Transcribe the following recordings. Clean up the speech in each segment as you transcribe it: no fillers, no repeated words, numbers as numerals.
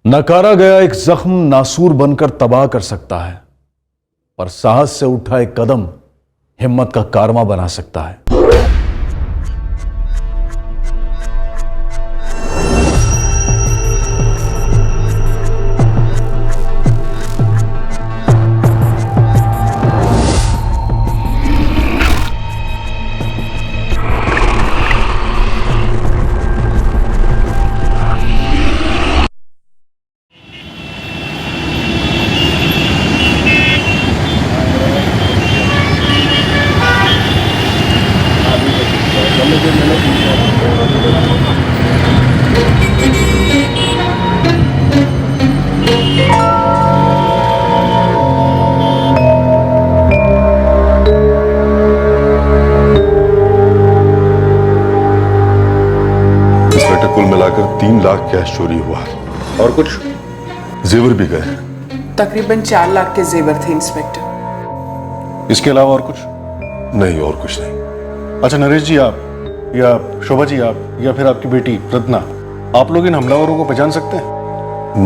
नकारा गया एक जख्म नासूर बनकर तबाह कर सकता है, पर साहस से उठा एक कदम हिम्मत का कारवा बना सकता है। कुल मिलाकर 3 लाख कैश चोरी हुआ और कुछ जेवर भी गए। तकरीबन 4 लाख के जेवर थे इंस्पेक्टर। इसके अलावा और कुछ नहीं? और कुछ नहीं। अच्छा नरेश जी, आप या शोभा जी, आप या फिर आपकी बेटी रत्ना, आप लोग इन हमलावरों को पहचान सकते हैं?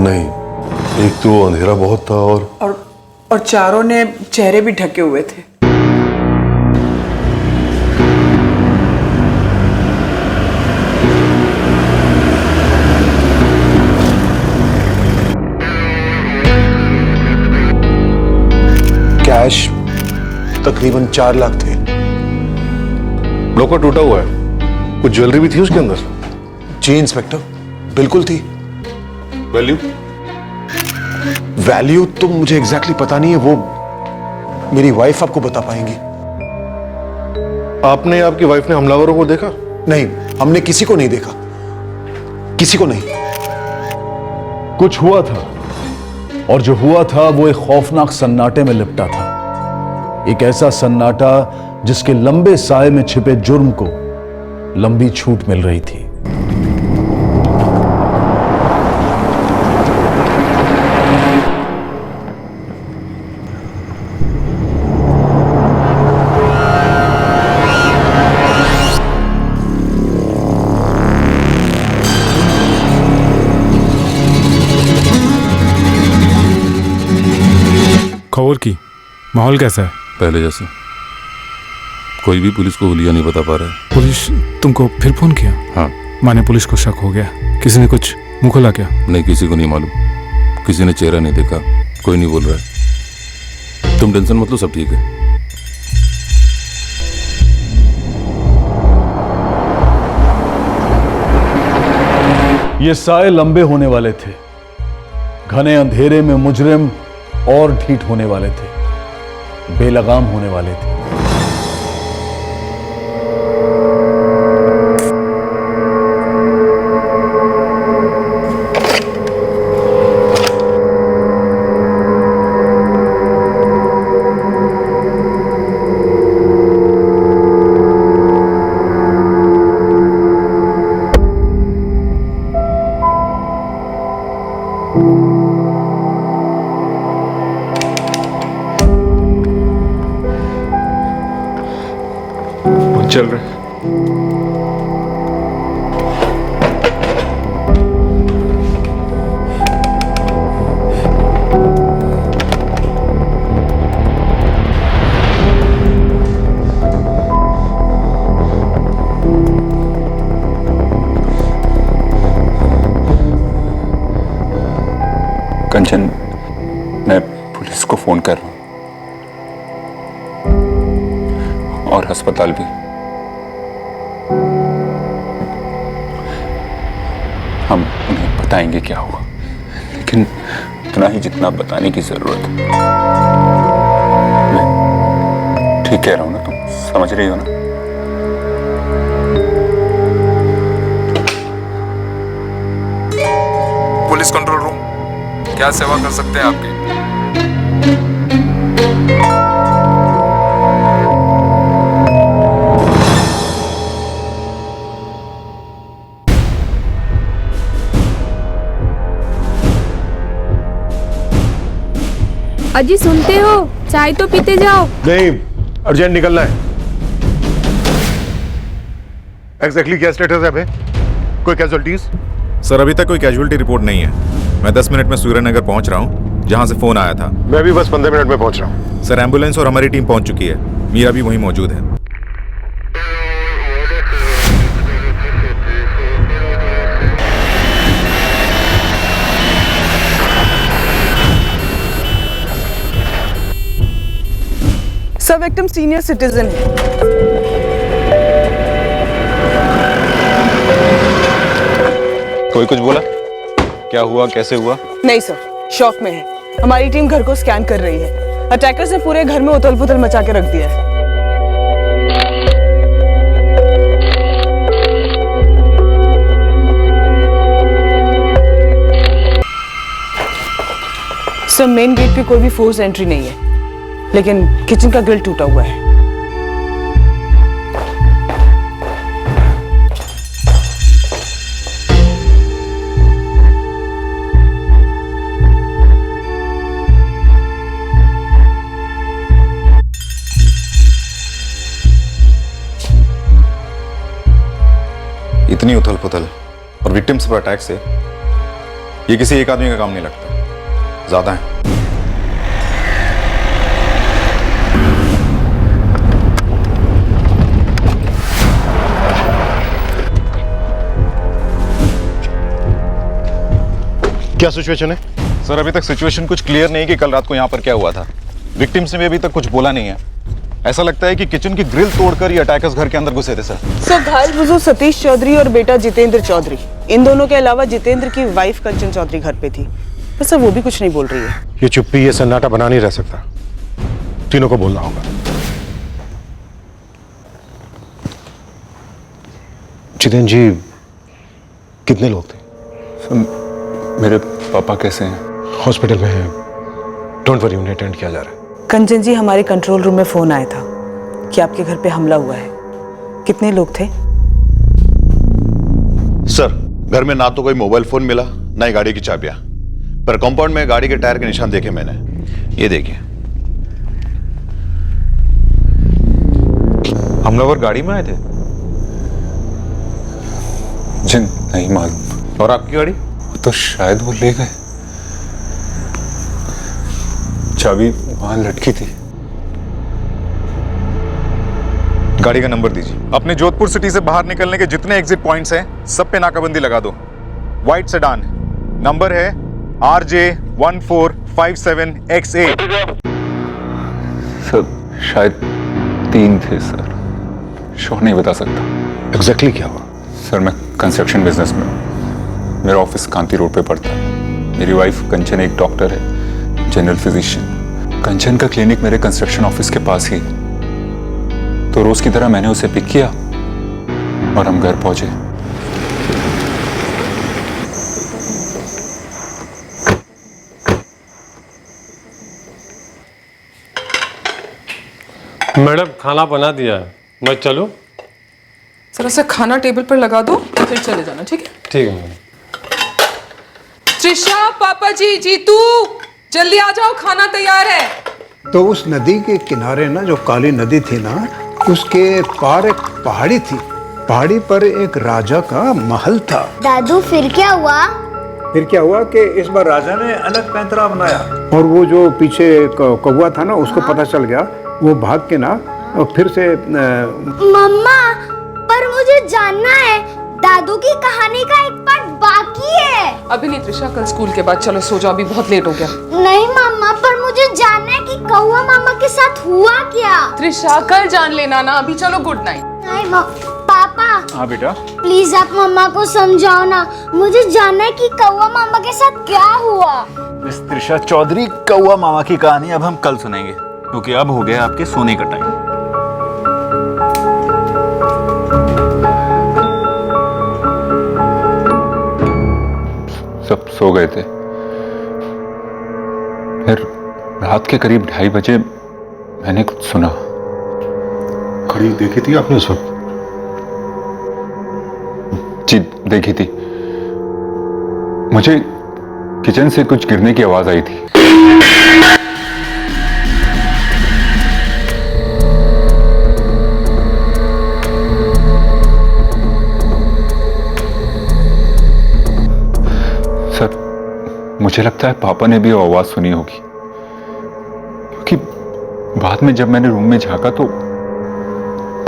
नहीं, एक तो अंधेरा बहुत था और चारों ने चेहरे भी ढके हुए थे। कैश तकरीबन 4 लाख थे। लॉकर टूटा हुआ है, कुछ ज्वेलरी भी थी उसके अंदर? जी इंस्पेक्टर, बिल्कुल थी। वैल्यू तो मुझे एग्जैक्टली पता नहीं है, वो मेरी वाइफ आपको बता पाएंगी। आपने, आपकी वाइफ ने हमलावरों को देखा? नहीं, हमने किसी को नहीं देखा, किसी को नहीं। कुछ हुआ था, और जो हुआ था वो एक खौफनाक सन्नाटे में लिपटा था। एक ऐसा सन्नाटा जिसके लंबे साए में छिपे जुर्म को लंबी छूट मिल रही थी। खबर की माहौल कैसा है? पहले जैसा। कोई भी पुलिस को हुलिया नहीं बता पा रहा है। पुलिस तुमको फिर फोन किया? हाँ। माने पुलिस को शक हो गया? किसी ने कुछ मुंह खोला क्या? नहीं, किसी को नहीं मालूम, किसी ने चेहरा नहीं देखा, कोई नहीं बोल रहा है। तुम टेंशन मत लो, सब ठीक है। ये साए लंबे होने वाले थे, घने अंधेरे में मुजरिम और ढीठ होने वाले थे, बेलगाम होने वाले थे। चल रहे कंचन, मैं पुलिस को फोन कर रहा हूं और अस्पताल भी। हम उन्हें बताएंगे क्या हुआ, लेकिन इतना ही जितना बताने की जरूरत है। मैं ठीक कह रहा हूं ना? तुम समझ रही हो ना? पुलिस कंट्रोल रूम, क्या सेवा कर सकते हैं आपकी? अजी सुनते हो? चाय तो पीते जाओ। नहीं, अर्जेंट निकलना है। एग्जैक्टली क्या स्टेटस है अबे? कोई कैजुअल्टीज? सर अभी तक कोई कैजुअल्टी रिपोर्ट नहीं है। मैं 10 मिनट में सूर्यनगर पहुंच रहा हूं, जहां से फोन आया था। मैं भी बस 15 मिनट में पहुंच रहा हूँ। सर, एम्बुलेंस और हमारी टीम पहुंच चुकी है। मीरा भी वहीं मौजूद है। सब विक्टिम सीनियर सिटीजन है। कोई कुछ बोला? क्या हुआ, कैसे हुआ? नहीं सर, शॉक में है। हमारी टीम घर को स्कैन कर रही है। अटैकर्स ने पूरे घर में उथल पुथल मचा के रख दिया है। सर, मेन गेट पे कोई भी फोर्स एंट्री नहीं है, लेकिन किचन का ग्रिल टूटा हुआ है। इतनी उथल पुथल और विक्टिम्स पर अटैक से ये किसी एक आदमी का काम नहीं लगता, ज्यादा है। क्या सिचुएशन है? सर, अभी तक सिचुएशन कुछ क्लियर नहीं कि कल रात को यहाँ पर क्या हुआ था। विक्टिम्स ने भी अभी तक कुछ बोला नहीं है। ऐसा लगता है कि किचन की ग्रिल तोड़कर ये अटैकर्स घर के अंदर घुसे थे। सर, घायल बुजुर्ग सतीश चौधरी और बेटा जितेंद्र चौधरी, इन दोनों के अलावा जितेंद्र की वाइफ कंचन चौधरी घर पे थी। पर सर, वो भी कुछ नहीं बोल रही है। ये चुप्पी, ये सन्नाटा बना नहीं रह सकता। तीनों को बोलना होगा। जितेंद्र जी, कितने लोग थे? सर, मेरे पापा कैसे हैं? हॉस्पिटल में हैं। डोंट वरी, उन्हें अटेंड किया जा रहा है। कंचन जी, हमारे कंट्रोल रूम में फोन आया था कि आपके घर पे हमला हुआ है। कितने लोग थे? सर, घर में ना तो कोई मोबाइल फोन मिला, ना ही गाड़ी की चाबियां, पर कंपाउंड में गाड़ी के टायर के निशान देखे मैंने। ये देखिए। हमलावर गाड़ी में आए थे? जी नहीं मालूम। और आपकी गाड़ी? तो शायद वो ले गए। चाबी वहां लटकी थी। गाड़ी का नंबर दीजिए। अपने जोधपुर सिटी से बाहर निकलने के जितने एग्जिट पॉइंट्स हैं, सब पे नाकाबंदी लगा दो। व्हाइट सेडान, नंबर है RJ1457XA। सर, शायद 3 थे सर, श्योर नहीं बता सकता। एग्जैक्टली क्या हुआ? सर, मैं कंस्ट्रक्शन बिजनेस में हूँ। मेरा ऑफिस कांति रोड पे पड़ता है। मेरी वाइफ कंचन एक डॉक्टर है, जनरल फिजिशियन। कंचन का क्लिनिक मेरे कंस्ट्रक्शन ऑफिस के पास ही, तो रोज की तरह मैंने उसे पिक किया और हम घर पहुंचे। मैडम, खाना बना दिया है, मैं चलूं? जरा सा खाना टेबल पर लगा दो, फिर चले जाना। ठीक है? ठीक है मैडम। त्रिशा, पापा जी, जीतू, जल्दी आ जाओ, खाना तैयार है। तो उस नदी के किनारे ना, जो काली नदी थी ना, उसके पार एक पहाड़ी थी। पहाड़ी पर एक राजा का महल था। दादू, फिर क्या हुआ? फिर क्या हुआ कि इस बार राजा ने अलग पैंतरा बनाया, और वो जो पीछे कौवा था ना, उसको पता चल गया। वो भाग के ना फिर से मम्मा, पर मुझे जानना है, दादू की कहानी का एक पार्ट बाकी है। अभी नहीं त्रिशा, कल स्कूल के बाद। चलो सो जाओ, अभी बहुत लेट हो गया। नहीं मम्मा, पर मुझे जानना है कि कौवा मामा के साथ हुआ क्या। त्रिशा, कल जान लेना ना, अभी चलो, गुड नाइट। नहीं पापा। हाँ बेटा। प्लीज आप मम्मा को समझाओ ना, मुझे जानना है कि कौवा मामा के साथ क्या हुआ। मिस त्रिशा चौधरी, कौवा मामा की कहानी अब हम कल सुनेंगे, क्योंकि अब हो गया आपके सोने का टाइम। सब सो गए थे। फिर रात के करीब 2:30 बजे मैंने कुछ सुना। घड़ी देखी थी आपने उस वक्त? जी देखी थी। मुझे किचन से कुछ गिरने की आवाज आई थी। सर, मुझे लगता है पापा ने भी वो आवाज सुनी होगी, क्योंकि बाद में जब मैंने रूम में झांका तो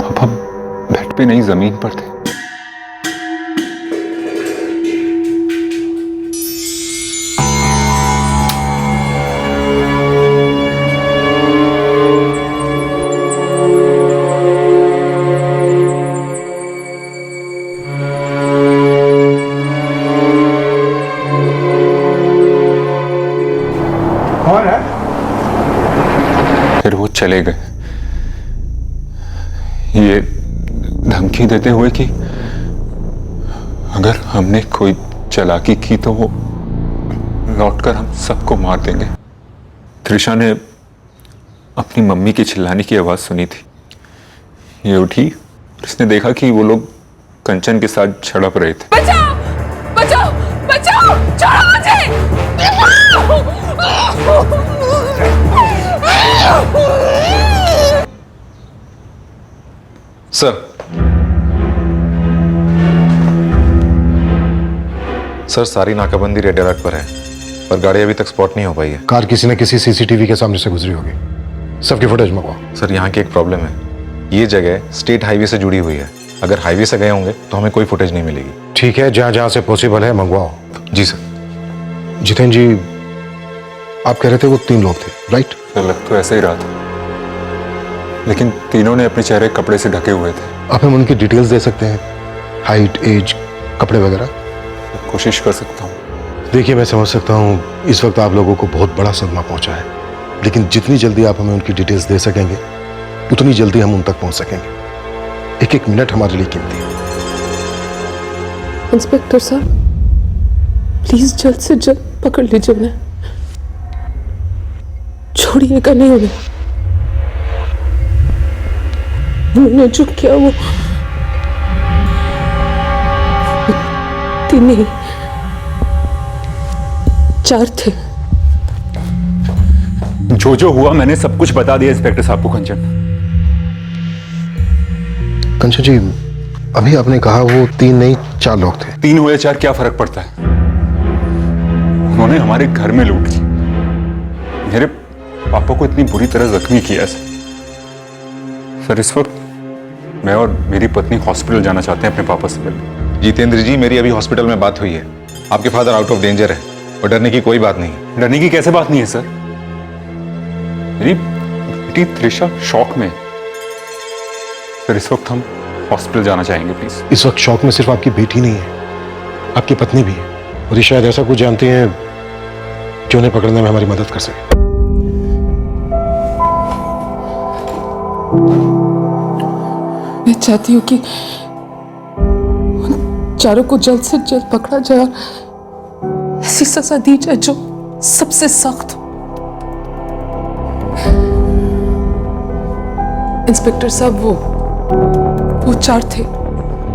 पापा बेड पे नहीं जमीन पर थे। फिर वो चले गए, ये धमकी देते हुए कि अगर हमने कोई चालाकी की तो वो लौटकर हम सबको मार देंगे। त्रिशा ने अपनी मम्मी की चिल्लाने की आवाज सुनी थी। ये उठी, उसने देखा कि वो लोग कंचन के साथ झड़प रहे थे। बचाओ बचाओ बचाओ, छोड़ो मुझे। सर सारी नाकाबंदी रेड अलर्ट पर है, पर गाड़ी अभी तक स्पॉट नहीं हो पाई है। कार किसी न किसी सीसीटीवी के सामने से गुजरी होगी। सबकी फुटेज मंगवाओ। सर यहाँ की एक प्रॉब्लम है, ये जगह स्टेट हाईवे से जुड़ी हुई है। अगर हाईवे से गए होंगे तो हमें कोई फुटेज नहीं मिलेगी। ठीक है, जहां जहां से पॉसिबल है मंगवाओ। जी सर। जितेंद्र जी, आप कह रहे थे वो 3 लोग थे, राइट? लग तो ऐसा ही रहा था, लेकिन तीनों ने अपने चेहरे कपड़े से ढके हुए थे। आप हमें उनकी डिटेल्स दे सकते हैं? हाइट, एज, कपड़े वगैरह? कोशिश कर सकता हूँ। देखिए, मैं समझ सकता हूँ इस वक्त आप लोगों को बहुत बड़ा सदमा पहुंचा है, लेकिन जितनी जल्दी आप हमें उनकी डिटेल्स दे सकेंगे उतनी जल्दी हम उन तक पहुंच सकेंगे। एक एक मिनट हमारे लिए कीमती है। इंस्पेक्टर साहब, प्लीज जल्द से जल्द पकड़ लीजिए उन्हें, छोड़िएगा नहीं उन्हें। उन्होंने जो किया वो 3 नहीं 4 थे। जो हुआ मैंने सब कुछ बता दिया इंस्पेक्टर साहब को। कंचन जी, अभी आपने कहा वो 3 नहीं 4 लोग थे। 3 हुए 4 क्या फर्क पड़ता है? उन्होंने हमारे घर में लूट ली, मेरे पापा को इतनी बुरी तरह जख्मी किया। सर इस वक्त मैं और मेरी पत्नी हॉस्पिटल जाना चाहते हैं अपने पापा से मिलने। जितेंद्र जी, मेरी अभी हॉस्पिटल में बात हुई है, आपके फादर आउट ऑफ डेंजर है और डरने की कोई बात नहीं। डरने की कैसे बात नहीं है सर? मेरी बेटी त्रिशा शॉक में। सर इस वक्त हम हॉस्पिटल जाना चाहेंगे प्लीज। इस वक्त शॉक में सिर्फ आपकी बेटी नहीं है, आपकी पत्नी भी है, और ये शायद ऐसा कुछ जानती हैं जो उन्हें पकड़ने में हमारी मदद कर सके। मैं चाहती हूँ कि उन चारों को जल्द से जल्द पकड़ा जाए और ऐसी सजा दी जाए जो सबसे सख्त हो। इंस्पेक्टर साहब, वो 4 थे,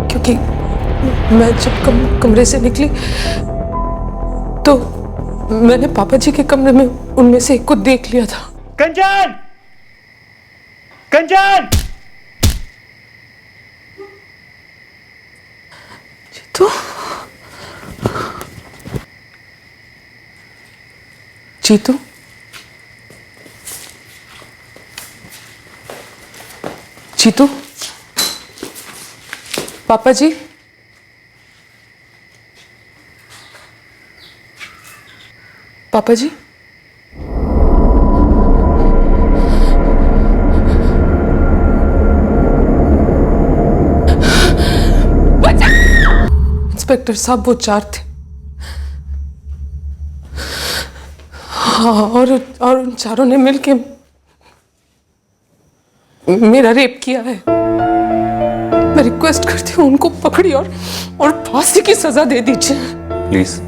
क्योंकि मैं जब कमरे से निकली तो मैंने पापा जी के कमरे में उनमें से एक को देख लिया था। कंचन! कंचन! जीतू, जीतू, जीतू, पापा जी, पापा जी, इंस्पेक्टर साहब, वो 4 थे। हाँ, और उन चारों ने मिलके मेरा रेप किया है। मैं रिक्वेस्ट करती हूँ उनको पकड़ी और फांसी की सजा दे दीजिए प्लीज।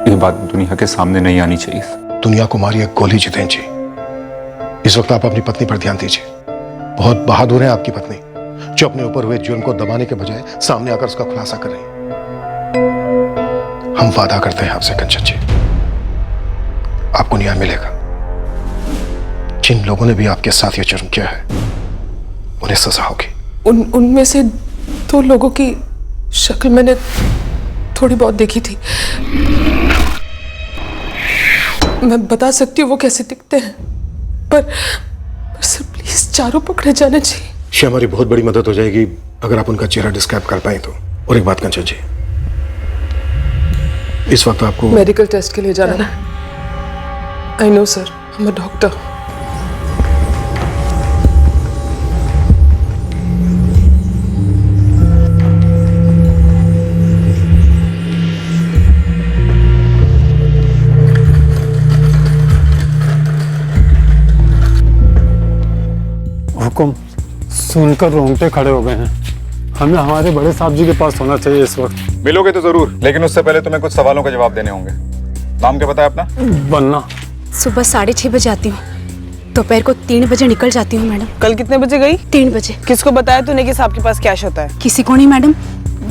ये बात दुनिया के सामने नहीं आनी चाहिए। दुनिया को मारी एक गोली जितेंद्र जी। इस वक्त आप अपनी पत्नी पर ध्यान दीजिए। बहुत बहादुर है आपकी पत्नी, जो अपने ऊपर हुए जुर्म को दबाने के बजाय सामने आकर उसका खुलासा कर रही है। हम वादा करते हैं आपसे कंचन जी, आपको न्याय मिलेगा। जिन लोगों ने भी आपके साथ ये जुर्म किया है उन्हें सजा होगी। उनमें से 2 लोगों की शक्ल मैंने थोड़ी बहुत देखी थी। मैं बता सकती हूँ वो कैसे दिखते हैं, पर सर प्लीज चारों पकड़े जाने चाहिए। ये हमारी बहुत बड़ी मदद हो जाएगी अगर आप उनका चेहरा डिस्क्राइब कर पाए तो। और एक बात कंचन जी, इस वक्त आपको मेडिकल टेस्ट के लिए जाना है। I know sir, I am a doctor. हुक्म सुनकर रोंगटे खड़े हो गए हैं। हमें हमारे बड़े साहब जी के पास होना चाहिए इस वक्त। मिलोगे तो जरूर, लेकिन उससे पहले तुम्हें कुछ सवालों के जवाब देने होंगे। नाम क्या बताया अपना? बन्ना। सुबह 6:30 बजे आती हूँ, दोपहर को 3 बजे निकल जाती हूँ मैडम। कल कितने बजे गई? 3 बजे। किसको बताया तूने कि साहब के पास कैश होता है? किसी को नहीं मैडम,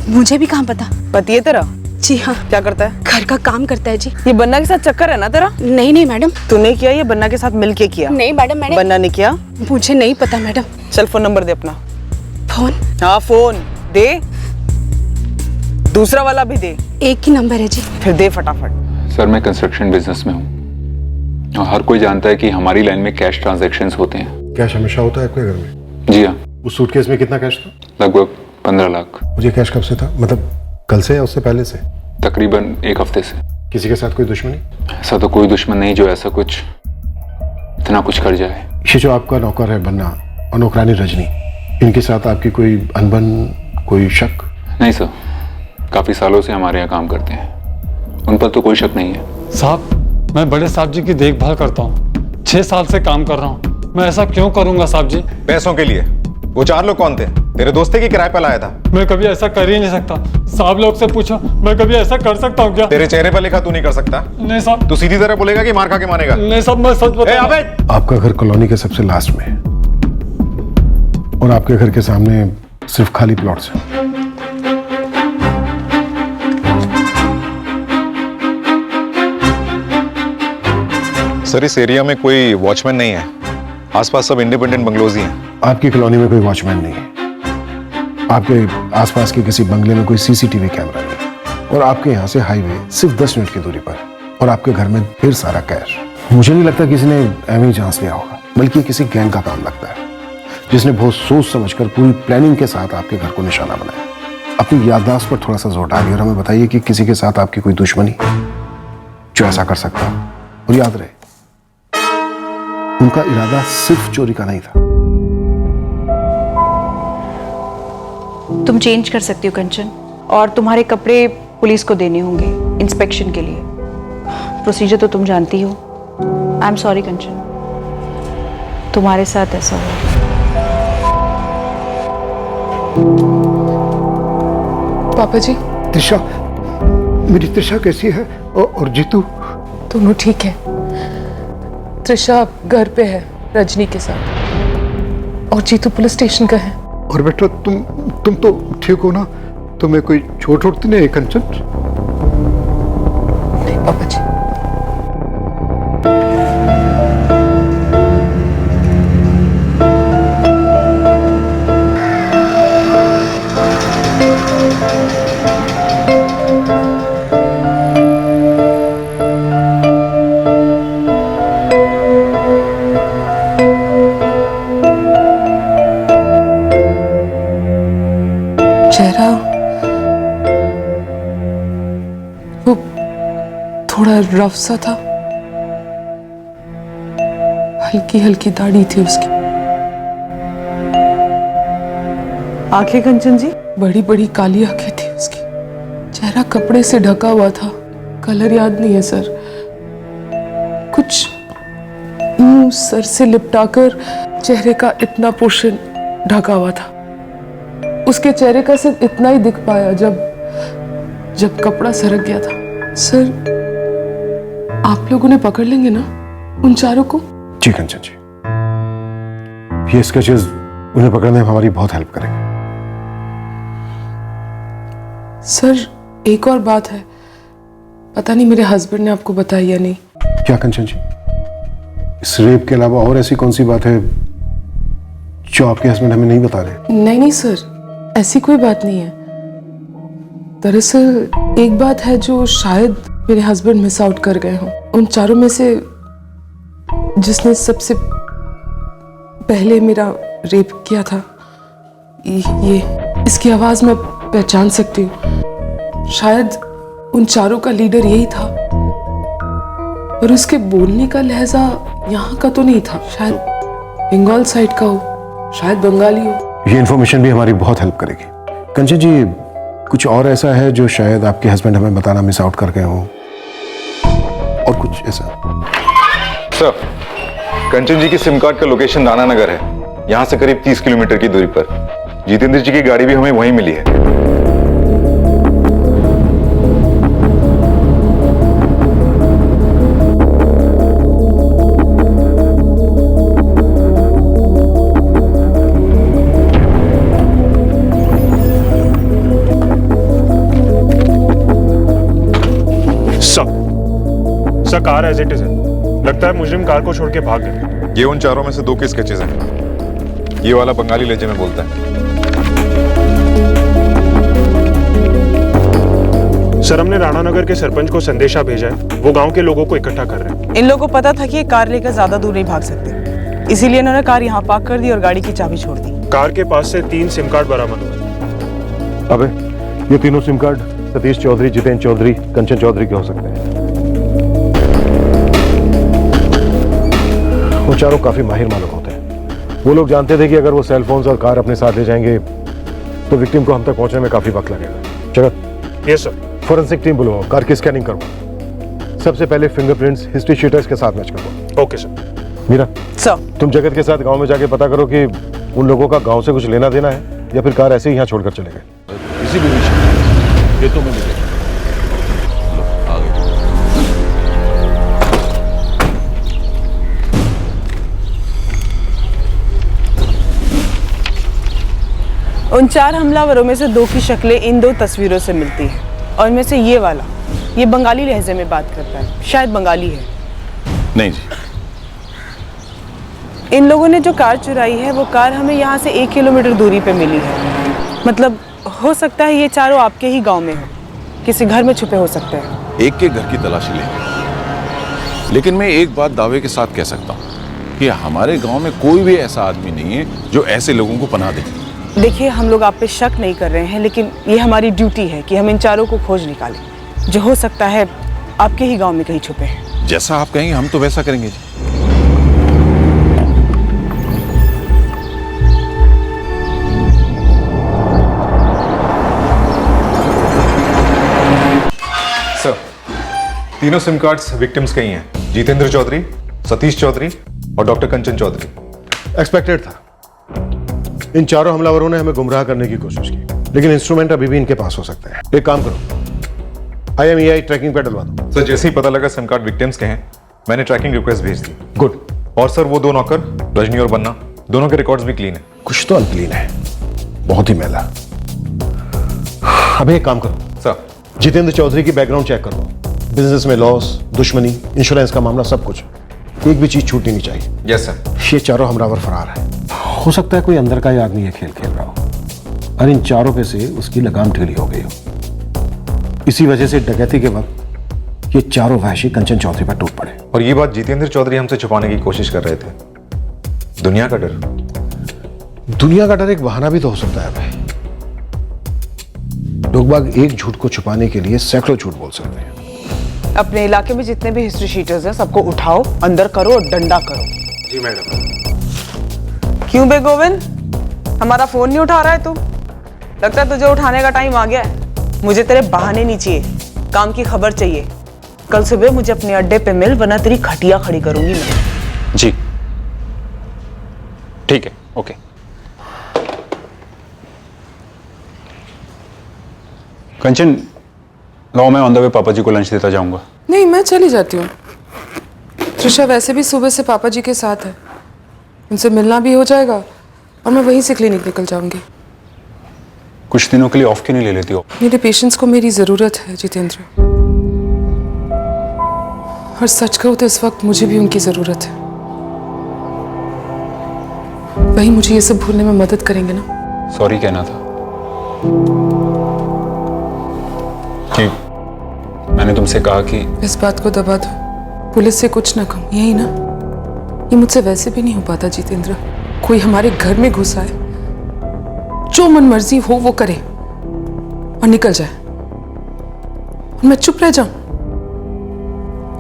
मुझे भी कहाँ पता। पति है तेरा? जी हाँ। क्या करता है? घर का काम करता है जी। ये बन्ना के साथ चक्कर है ना तेरा? नहीं नहीं मैडम। तूने किया या बन्ना के साथ मिलके किया? नहीं मैडम, मैंने। बन्ना ने किया? मुझे नहीं पता मैडम। चल फोन नंबर दे अपना। फोन? हाँ फोन दे, दूसरा वाला भी दे। एक ही नंबर है जी। फिर दे फटाफट। सर मैं कंस्ट्रक्शन बिजनेस में हूँ और हर कोई जानता है कि हमारी लाइन में कैश ट्रांजैक्शंस होते हैं। कैश हमेशा होता है आपके घर में? जी हाँ। उस सूटकेस में कितना कैश था? लगभग 15 लाख। मुझे कैश कब से था, मतलब कल से या उससे पहले से? तकरीबन 1 हफ्ते से। किसी के साथ कोई दुश्मनी? ऐसा तो कोई दुश्मन नहीं जो ऐसा कुछ इतना कुछ कर जाए। ये जो आपका नौकर है बन्ना और नौकरानी रजनी, इनके साथ आपकी कोई अनबन, कोई शक? नहीं सर, काफी सालों से हमारे यहाँ काम करते हैं, उन पर तो कोई शक नहीं है। साहब मैं बड़े साहब जी की देखभाल करता हूँ, 6 साल से काम कर रहा हूँ। मैं ऐसा क्यों करूंगा साहब जी? पैसों के लिए? वो 4 लोग कौन थे? तेरे दोस्ते की किराए पर लाया था? मैं कभी ऐसा कर ही नहीं सकता। साहब लोग से पूछो, मैं कभी ऐसा कर सकता हूँ क्या? तेरे चेहरे पर लिखा तू नहीं कर सकता। नहीं साहब। तू सीधी तरह बोलेगा कि मार खा के मानेगा? नहीं साहब, मैं सच बता रहा हूं। आपका घर कॉलोनी के सबसे लास्ट में है और आपके घर के सामने सिर्फ खाली प्लॉट्स हैं। सर इस एरिया में कोई वॉचमैन नहीं है, आसपास सब इंडिपेंडेंट बंगलोज ही हैं। आपकी कॉलोनी में कोई वॉचमैन नहीं है, आपके आसपास के किसी बंगले में कोई सीसीटीवी कैमरा नहीं, और आपके यहाँ से हाईवे सिर्फ 10 मिनट की दूरी पर है, और आपके घर में ढेर सारा कैश। मुझे नहीं लगता किसी ने एवं ही चांस लिया होगा, बल्कि किसी गैंग का काम लगता है जिसने बहुत सोच समझकर पूरी प्लानिंग के साथ आपके घर को निशाना बनाया। अपनी याददाश्त पर थोड़ा सा जोर डालिए और हमें बताइए कि किसी के साथ आपकी कोई दुश्मनी जो ऐसा कर सकता हो। और याद रहे, उनका इरादा सिर्फ चोरी का नहीं था। तुम चेंज कर सकती हो कंचन, और तुम्हारे कपड़े पुलिस को देने होंगे इंस्पेक्शन के लिए। प्रोसीजर तो तुम जानती हो। आई एम सॉरी कंचन, तुम्हारे साथ ऐसा हुआ। पापा जी। त्रिशा, मेरी त्रिशा कैसी है? और जीतू? दोनों ठीक है। त्रिशा घर पे है रजनी के साथ, और जीतू पुलिस स्टेशन का है। और बेटा तुम तो ठीक हो ना? तुम्हें कोई चोट उठती नहीं कंचन? नहीं पापा जी। चेहरा वो थोड़ा रफ सा था, हल्की हल्की दाढ़ी थी उसकी। आंखें कंचन जी? बड़ी बड़ी काली आंखें थी उसकी। चेहरा कपड़े से ढका हुआ था, कलर याद नहीं है सर। कुछ मुंह सर से लिपटाकर चेहरे का इतना पोर्शन ढका हुआ था। उसके चेहरे का सिर्फ इतना ही दिख पाया जब कपड़ा सरक गया था। सर आप लोगों ने पकड़ लेंगे ना उन चारों को? जी कंचन जी, ये स्केचेस उन्हें पकड़ने में हमारी बहुत हेल्प करेंगे। सर एक और बात है, पता नहीं मेरे हस्बैंड ने आपको बताई या नहीं। क्या कंचन जी? इस रेप के अलावा और ऐसी कौन सी बात है जो आपके हस्बैंड हमें नहीं बता रहे? नहीं नहीं सर, ऐसी कोई बात नहीं है। दरअसल एक बात है जो शायद मेरे हस्बैंड मिस आउट कर गए हों। उन चारों में से जिसने सबसे पहले मेरा रेप किया था, ये इसकी आवाज मैं पहचान सकती हूँ। शायद उन चारों का लीडर यही था, और उसके बोलने का लहजा यहाँ का तो नहीं था। शायद बंगाल साइड का हो, शायद बंगाली हो। ये इन्फॉर्मेशन भी हमारी बहुत हेल्प करेगी। कंचन जी, कुछ और ऐसा है जो शायद आपके हस्बैंड हमें बताना मिस आउट कर गए हों, और कुछ ऐसा? सर, कंचन जी की सिम कार्ड का लोकेशन राणा नगर है, यहाँ से करीब 30 किलोमीटर की दूरी पर। जितेंद्र जी की गाड़ी भी हमें वहीं मिली है। Sir, car as it is है। लगता है मुजरिम कार को छोड़ के भाग गए। ये उन चारों में से 2 के स्केचेस हैं। ये वाला बंगाली लहजे में बोलता है। सर, हमने राणा नगर के सरपंच को संदेशा भेजा है, वो गांव के लोगों को इकट्ठा कर रहे हैं। इन लोगों को पता था कि ये कार लेकर ज्यादा दूर नहीं भाग सकते, इसीलिए इन्होंने कार यहाँ पार्क कर दी और गाड़ी की चाबी छोड़ दी। कार के पास से 3 सिम कार्ड बरामद हुए। अबे, ये तीनों सिम कार्ड सतीश चौधरी, जितेंद्र चौधरी, कंचन चौधरी के हो सकते हैं। वो चारों काफी माहिर मालूम होते हैं। वो लोग जानते थे कि अगर वो सेल फोन्स और कार अपने साथ ले जाएंगे तो विक्टिम को हम तक पहुंचने में काफी वक्त लगेगा। Jagat. Yes sir. Forensic team बुलवाओ, कार की स्कैनिंग करवाओ। सबसे पहले फिंगरप्रिंट्स हिस्ट्री शीटर्स के साथ मैच करवाओ। Okay sir. मीरा, सर, तुम जगत के साथ गांव में जाके पता करो कि उन लोगों का गांव से कुछ लेना देना है या फिर कार ऐसे ही यहाँ छोड़कर चले गए। किसी भी विषय ये तो मैं मिलेगा। उन 4 हमलावरों में से 2 की शक्लें इन 2 तस्वीरों से मिलती हैं, और इनमें से ये वाला, ये बंगाली लहजे में बात करता है, शायद बंगाली है। नहीं जी। इन लोगों ने जो कार चुराई है वो कार हमें यहाँ से 1 किलोमीटर दूरी पे मिली है। मतलब हो सकता है ये चारों आपके ही गांव में हो, किसी घर में छुपे हो सकते हैं। एक के घर की तलाशी लेंगे, लेकिन मैं एक बात दावे के साथ कह सकता हूँ कि हमारे गांव में कोई भी ऐसा आदमी नहीं है जो ऐसे लोगों को पनाह दे। देखिए, हम लोग आप पे शक नहीं कर रहे हैं, लेकिन ये हमारी ड्यूटी है कि हम इन चारों को खोज निकालें, जो हो सकता है आपके ही गांव में कहीं छुपे हैं। जैसा आप कहेंगे हम तो वैसा करेंगे जी। सर, तीनों सिम कार्ड्स विक्टिम्स के ही हैं। जितेंद्र चौधरी, सतीश चौधरी और डॉक्टर कंचन चौधरी। एक्सपेक्टेड था। इन चारों हमलावरों ने हमें गुमराह करने की कोशिश की, लेकिन इंस्ट्रूमेंट अभी भी इनके पास हो सकते हैं। एक काम करो, IMEI ट्रैकिंग पे डलवा दो। सर, जैसे ही पता लगा सिम कार्ड विक्टिम्स के हैं, मैंने ट्रैकिंग रिक्वेस्ट भेज दी। गुड। और सर, वो 2 नौकर, रजनी और बन्ना, दोनों के रिकॉर्ड्स भी क्लीन है। कुछ तो अनक्लीन है, बहुत ही मैला। अभी एक काम करो सर, जितेंद्र चौधरी की बैकग्राउंड चेक करो। बिजनेस में लॉस, दुश्मनी, इंश्योरेंस का मामला, सब कुछ। एक भी चीज छूटनी नहीं चाहिए। Yes sir. ये चारों हमलावर फरार है। हो सकता है कोई अंदर का ही आदमी ये खेल खेल रहा हो और इन चारों पे से उसकी लगाम ढीली हो गई हो। इसी वजह से डकैती के वक्त ये चारों वहशी कंचन चौधरी पर टूट पड़े। और ये बात जितेंद्र चौधरी हमसे छुपाने की कोशिश कर रहे थे। दुनिया का डर। दुनिया का डर एक बहाना भी तो हो सकता है भाई। लोग बाग एक झूठ को छुपाने के लिए सैकड़ों झूठ बोल सकते हैं। अपने इलाके में जितने भी हिस्ट्री शीटर्स हैं सबको उठाओ, अंदर करो और डंडा करो। जी मैडम। क्यों बे गोविंद, हमारा फोन नहीं उठा रहा है तू? लगता है तुझे उठाने का टाइम आ गया है। मुझे तेरे बहाने नहीं चाहिए, काम की खबर चाहिए। कल सुबह मुझे अपने अड्डे पे मिल, वरना तेरी खटिया खड़ी करूंगी मैं। जी ठीक है, ओके। कंचन, लाओ मैं ऑन द वे पापा जी को लंच देता जाऊंगा। नहीं, मैं चली जाती हूँ। त्रिशा वैसे भी सुबह से पापा जी के साथ है, उनसे मिलना भी हो जाएगा और मैं वहीं से क्लिनिक निकल जाऊंगी। कुछ दिनों के लिए ऑफ क्यों नहीं ले लेती हो? मेरे पेशेंट्स को मेरी जरूरत है जितेंद्र, और सच कहूं तो इस वक्त मुझे भी उनकी जरूरत है। वही मुझे ये सब भूलने में मदद करेंगे ना? सॉरी कहना था। कि मैंने तुमसे कहा कि इस बात को दबा दो, पुलिस से कुछ ना कहूं, यही ना? ये मुझसे वैसे भी नहीं हो पाता जितेंद्र। कोई हमारे घर में घुसा है, जो मन मर्जी हो वो करे और निकल जाए, और मैं चुप रह जाऊं।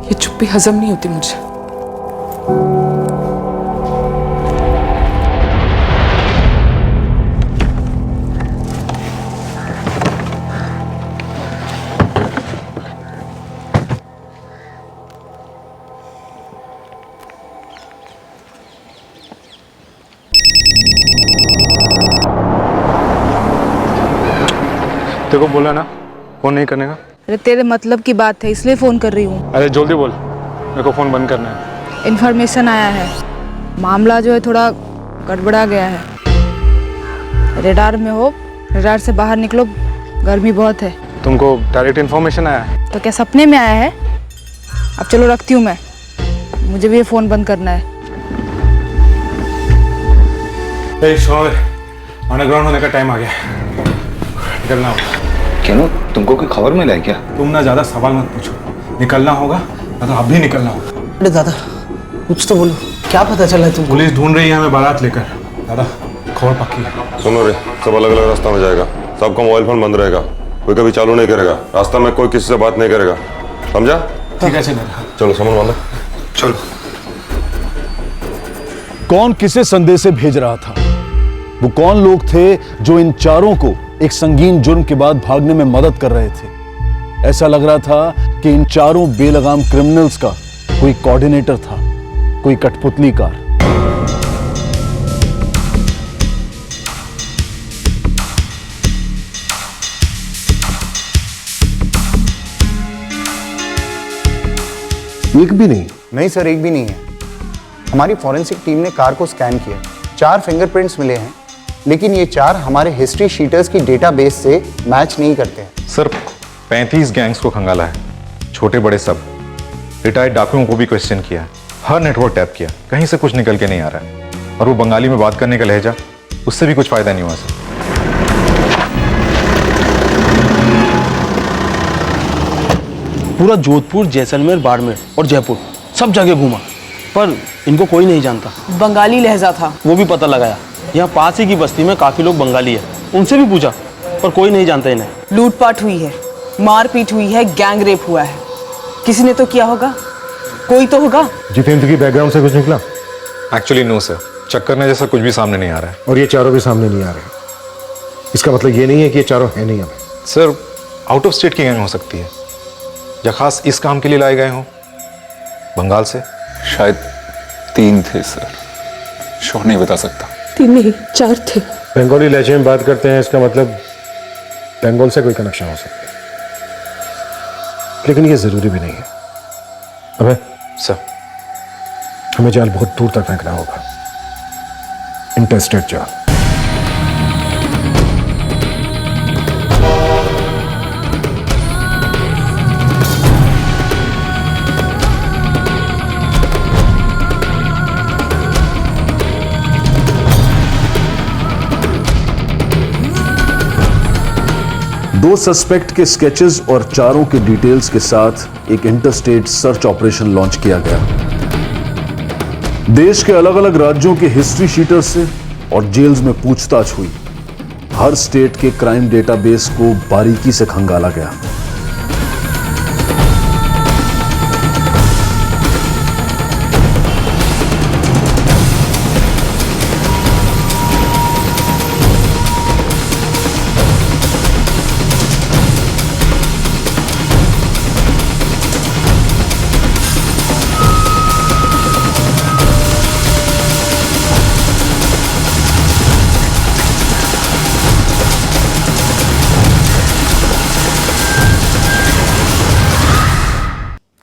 ये चुप्पी हजम नहीं होती मुझे। तेरे को बोला ना फोन नहीं करने का। अरे तेरे मतलब की बात है इसलिए फोन कर रही हूँ। अरे जल्दी बोल, मेरे को फोन बंद करना है। इन्फॉर्मेशन आया है, मामला जो है थोड़ा गड़बड़ा गया है। रेडार में हो, रेडार से बाहर निकलो, गर्मी बहुत है। तुमको डायरेक्ट इन्फॉर्मेशन आया है? तो क्या सपने में आया है? अब चलो रखती हूँ मैं, मुझे भी ये फोन बंद करना है। अंडरग्राउंड होने का टाइम आ गया, निकलना होगा। क्यों, तुमको कोई खबर मिला है क्या? तुम ना ज्यादा सवाल मत पूछो, निकलना होगा ना तो अभी निकलना होगा। अरे दादा कुछ तो बोलो, क्या पता चला है तुमको? पुलिस ढूंढ रही है हमें बारात लेकर। दादा खबर पक्की है। सुनो रे, सब अलग अलग रास्ता में जाएगा, सबका मोबाइल फोन बंद रहेगा, कोई कभी चालू नहीं करेगा, रास्ता में कोई किसी से बात नहीं करेगा, समझा? ठीक है चलो सामान बांधो, चलो। कौन किसे संदेश भेज रहा था? वो कौन लोग थे जो इन चारों को एक संगीन जुर्म के बाद भागने में मदद कर रहे थे? ऐसा लग रहा था कि इन चारों बेलगाम क्रिमिनल्स का कोई कोऑर्डिनेटर था, कोई कठपुतलीकार। एक भी नहीं? नहीं सर, एक भी नहीं है। हमारी फॉरेंसिक टीम ने कार को स्कैन किया, 4 फिंगरप्रिंट्स मिले हैं, लेकिन ये 4 हमारे हिस्ट्री शीटर्स की डेटाबेस से मैच नहीं करते हैं। सर 35 गैंग्स को खंगाला है, छोटे बड़े सब। रिटायर्ड डाकुओं को भी क्वेश्चन किया, हर नेटवर्क टैप किया, कहीं से कुछ निकल के नहीं आ रहा है। और वो बंगाली में बात करने का लहजा, उससे भी कुछ फायदा नहीं हुआ सर। पूरा जोधपुर, जैसलमेर, बाड़मेर और जयपुर सब जगह घूमा, पर इनको कोई नहीं जानता। बंगाली लहजा था, वो भी पता लगाया। यहाँ पास ही की बस्ती में काफी लोग बंगाली है, उनसे भी पूछा, पर कोई नहीं जानता इन्हें। लूटपाट हुई है, मारपीट हुई है, गैंग रेप हुआ है, किसी ने तो किया होगा, कोई तो होगा। जितेंद्र की बैकग्राउंड से कुछ निकला? एक्चुअली नो सर, चक्कर ने जैसा कुछ भी सामने नहीं आ रहा है। और ये चारों भी सामने नहीं आ रहे? इसका मतलब ये नहीं है कि ये चारों है नहीं हमें? सर आउट ऑफ स्टेट की गैंग हो सकती है, या खास इस काम के लिए लाए गए हों बंगाल से। शायद 3 थे सर, श्योर नहीं बता सकता। 3 नहीं 4 थे। बंगाली लहजे में बात करते हैं, इसका मतलब बंगाल से कोई कनेक्शन हो सकता है, लेकिन ये जरूरी भी नहीं है। अबे सर, हमें जाल बहुत दूर तक फेंकना होगा, इंटरस्टेट जाल। दो सस्पेक्ट के स्केचेस और चारों के डिटेल्स के साथ एक इंटरस्टेट सर्च ऑपरेशन लॉन्च किया गया। देश के अलग अलग राज्यों के हिस्ट्री शीटर्स से और जेल्स में पूछताछ हुई। हर स्टेट के क्राइम डेटाबेस को बारीकी से खंगाला गया।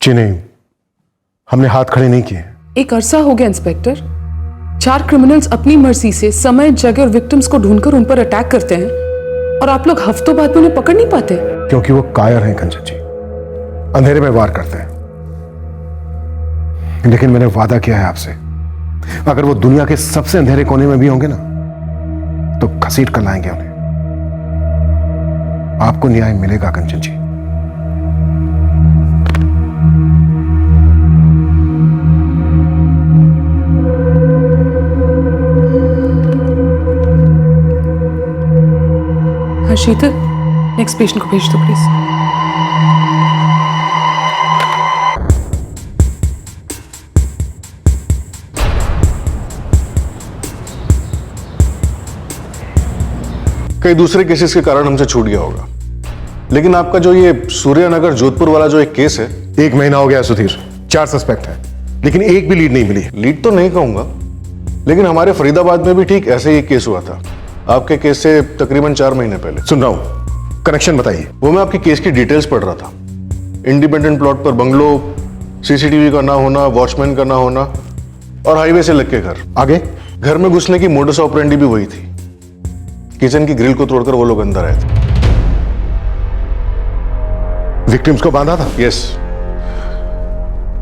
जी नहीं, हमने हाथ खड़े नहीं किए। एक अरसा हो गया इंस्पेक्टर, 4 क्रिमिनल्स अपनी मर्जी से समय, जगह और विक्टिम्स को ढूंढकर उन पर अटैक करते हैं, और आप लोग हफ्तों बाद उन्हें पकड़ नहीं पाते। क्योंकि वो कायर हैं कंचन जी, अंधेरे में वार करते हैं। लेकिन मैंने वादा किया है आपसे, अगर वो दुनिया के सबसे अंधेरे कोने में भी होंगे ना, तो घसीट कर लाएंगे उन्हें। आपको न्याय मिलेगा कंचन जी। हाँ शीतल, नेक्स्ट पेशेंट को भेज दो प्लीज। कई दूसरे केसेस के कारण हमसे छूट गया होगा, लेकिन आपका जो ये सूर्यनगर जोधपुर वाला जो एक केस है, 1 महीना हो गया सुधीर, 4 सस्पेक्ट हैं, लेकिन एक भी लीड नहीं मिली। लीड तो नहीं कहूंगा, लेकिन हमारे फरीदाबाद में भी ठीक ऐसे ही एक केस हुआ था, आपके केस से तकरीबन 4 महीने पहले। सुन रहा हूं, कनेक्शन बताइए। वो मैं आपके केस की डिटेल्स पढ़ रहा था। इंडिपेंडेंट प्लॉट पर बंगलो, सीसीटीवी का ना होना, वॉचमैन का ना होना और हाईवे से लग के घर। आगे घर में घुसने की मोडस ऑपरेंडी भी वही थी। किचन की ग्रिल को तोड़कर वो लोग अंदर आए थे। विक्टिम्स को बांधा था? यस,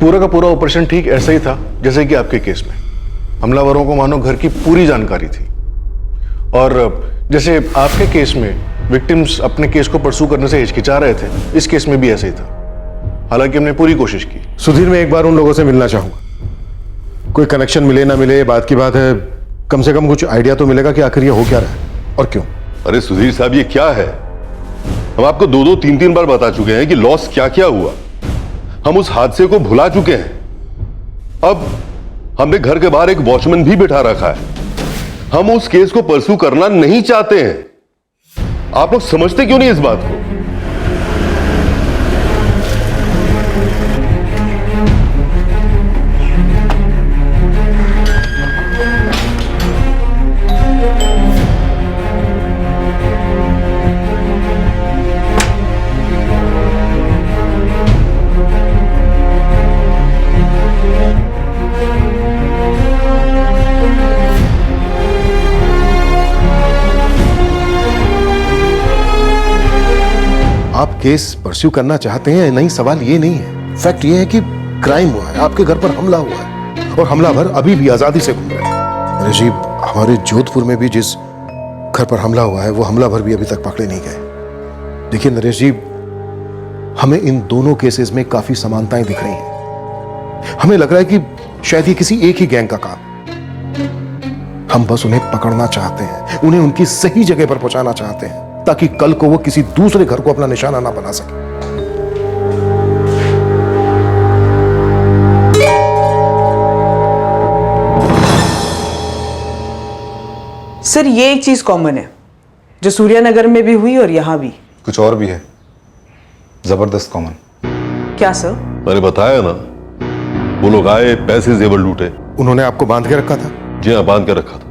पूरा का पूरा ऑपरेशन ठीक ऐसा ही था जैसे कि आपके केस में। हमलावरों को मानो घर की पूरी जानकारी थी, और जैसे आपके केस में विक्टिम्स अपने केस को परसू करने से हिचकिचा रहे थे, इस केस में भी ऐसे ही था। हालांकि हमने पूरी कोशिश की। सुधीर, मैं एक बार उन लोगों से मिलना चाहूंगा। कोई कनेक्शन मिले ना मिले बात की बात है, कम से कम कुछ आइडिया तो मिलेगा कि आखिर ये हो क्या रहा है और क्यों। अरे सुधीर साहब, ये क्या है? हम आपको 2-2, 3-3 बार बता चुके हैं कि लॉस क्या क्या हुआ। हम उस हादसे को भुला चुके हैं। अब हमने घर के बाहर एक वॉचमैन भी बिठा रखा है। हम उस केस को परसू करना नहीं चाहते हैं। आप लोग समझते क्यों नहीं इस बात को? आप केस परस्यू करना चाहते हैं, नहीं, सवाल ये नहीं है। फैक्ट ये है कि क्राइम हुआ है, आपके घर पर हमला हुआ है और हमलावर अभी भी आजादी से घूम रहे हैं। नरेश जी, हमारे जोधपुर में भी जिस घर पर हमला हुआ है वो हमलावर भी अभी तक पकड़े नहीं गए। देखिए नरेश जी, हमें इन दोनों केसेस में काफी समानताएं दिख रही हैं। हमें लग रहा है कि शायद ये किसी एक ही गैंग का काम। हम बस उन्हें पकड़ना चाहते हैं, उन्हें उनकी सही जगह पर पहुंचाना चाहते हैं, ताकि कल को वो किसी दूसरे घर को अपना निशाना ना बना सके। सर, ये एक चीज कॉमन है जो सूर्यनगर में भी हुई और यहां भी। कुछ और भी है, जबरदस्त कॉमन। क्या सर? मैंने बताया ना, वो लोग आए, पैसे जेवर लूटे। उन्होंने आपको बांध के रखा था? जी हाँ, बांध के रखा था।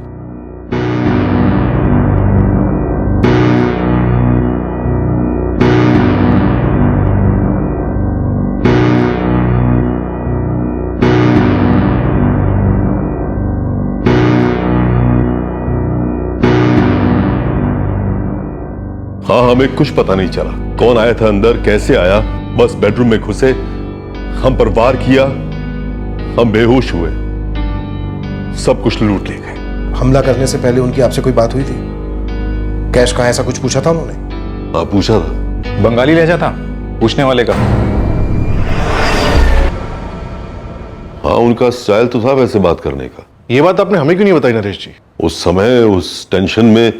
हाँ, हमें कुछ पता नहीं चला कौन आया था अंदर, कैसे आया। बस बेडरूम में घुसे, हम पर वार किया, हम बेहोश हुए, सब कुछ लूट ले गए। हमला करने से पहले उनकी आपसे कोई बात हुई थी? कैश कहाँ, ऐसा कुछ पूछा था उन्होंने? हाँ, पूछा था। बंगाली लहजा था पूछने वाले का। हाँ, उनका स्टाइल तो था वैसे बात करने का। ये बात आपने हमें क्यों नहीं बताई नरेश जी? उस समय उस टेंशन में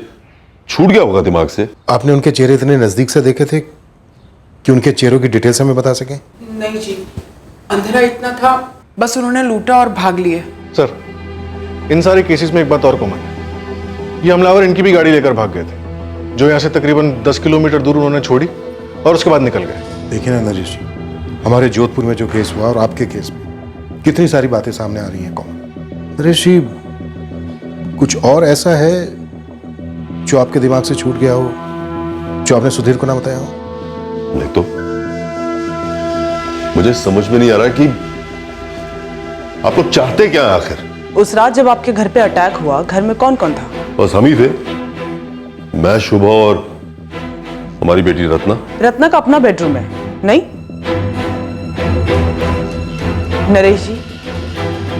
छूट गया होगा दिमाग से। आपने उनके चेहरे इतने नजदीक से देखे थे कि उनके चेहरों की डिटेल्स हमें बता सकें? नहीं जी, अंधेरा इतना था, बस उन्होंने लूटा और भाग लिए। सर, इन सारे केसेस में एक बात और कॉमन है। ये हमलावर इनकी भी गाड़ी लेकर भाग गए थे, जो यहाँ से तकरीबन 10 किलोमीटर दूर उन्होंने छोड़ी और उसके बाद निकल गए। देखिए ना नरेश जी, हमारे जोधपुर में जो केस हुआ और आपके केस में कितनी सारी बातें सामने आ रही हैं कॉमन। नरेश जी, कुछ और ऐसा है जो आपके दिमाग से छूट गया हो, जो आपने सुधीर को ना बताया हो? नहीं तो मुझे समझ में नहीं आ रहा कि आप लोग चाहते क्या आखिर। उस रात जब आपके घर पे अटैक हुआ, घर में कौन कौन था? बस हम ही थे, मैं, शुभा और हमारी बेटी रत्ना। रत्ना का अपना बेडरूम है? नहीं नरेश जी,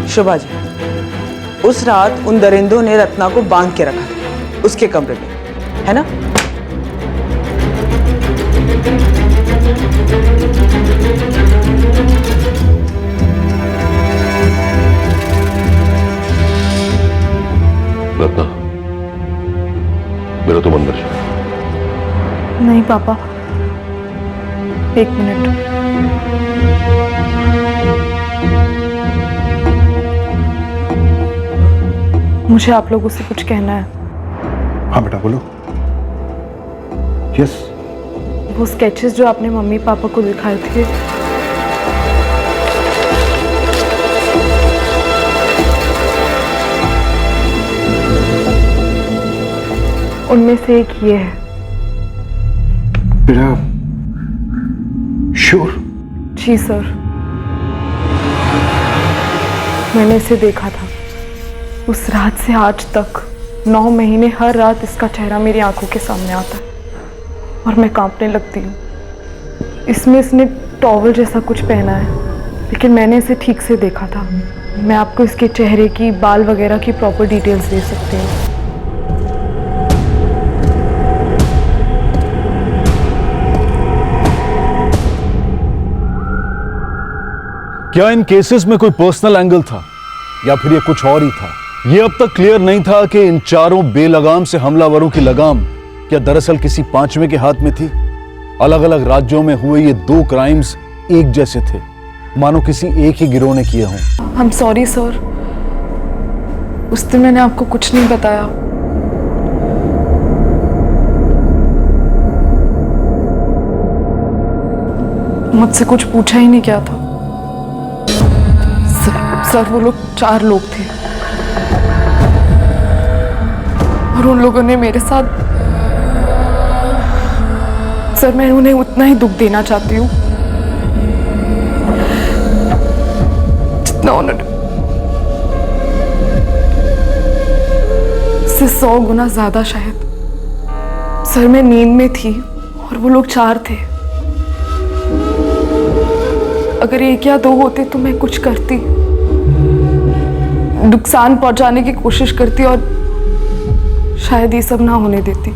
शुभा जी, उस रात उन दरिंदों ने रत्ना को बांध के रखा था उसके कमरे में, है ना? रत्ना, मेरा तुम अंदर जाओ। नहीं पापा, एक मिनट। मुझे आप लोगों से कुछ कहना है। हाँ बेटा बोलो। यस। वो स्केचेस जो आपने मम्मी पापा को दिखाए थे, उनमें से एक ये है। बेटा श्योर? जी सर, मैंने इसे देखा था। उस रात से आज तक 9 महीने हर रात इसका चेहरा मेरी आंखों के सामने आता है और मैं कांपने लगती हूँ। इसमें इसने टॉवल जैसा कुछ पहना है, लेकिन मैंने इसे ठीक से देखा था। मैं आपको इसके चेहरे की, बाल वगैरह की प्रॉपर डिटेल्स दे सकती हूँ। क्या इन केसेस में कोई पर्सनल एंगल था या फिर ये कुछ और ही था? ये अब तक क्लियर नहीं था कि इन चारों बेलगाम से हमलावरों की लगाम क्या दरअसल किसी पांचवें के हाथ में थी। अलग अलग राज्यों में हुए ये 2 क्राइम्स एक जैसे थे, मानो किसी एक ही गिरोह ने किए हों। I'm sorry सर, उस दिन मैंने आपको कुछ नहीं बताया। मुझसे कुछ पूछा ही नहीं क्या था। सर वो लोग 4 लोग थे और उन लोगों ने मेरे साथ, सर मैं उन्हें उतना ही दुख देना चाहती हूँ जितना उन्होंने, इससे 100 गुना ज्यादा शायद। सर मैं नींद में थी और वो लोग 4 थे। अगर 1 या 2 होते तो मैं कुछ करती, नुकसान पहुंचाने की कोशिश करती और शायद ये सब ना होने देती।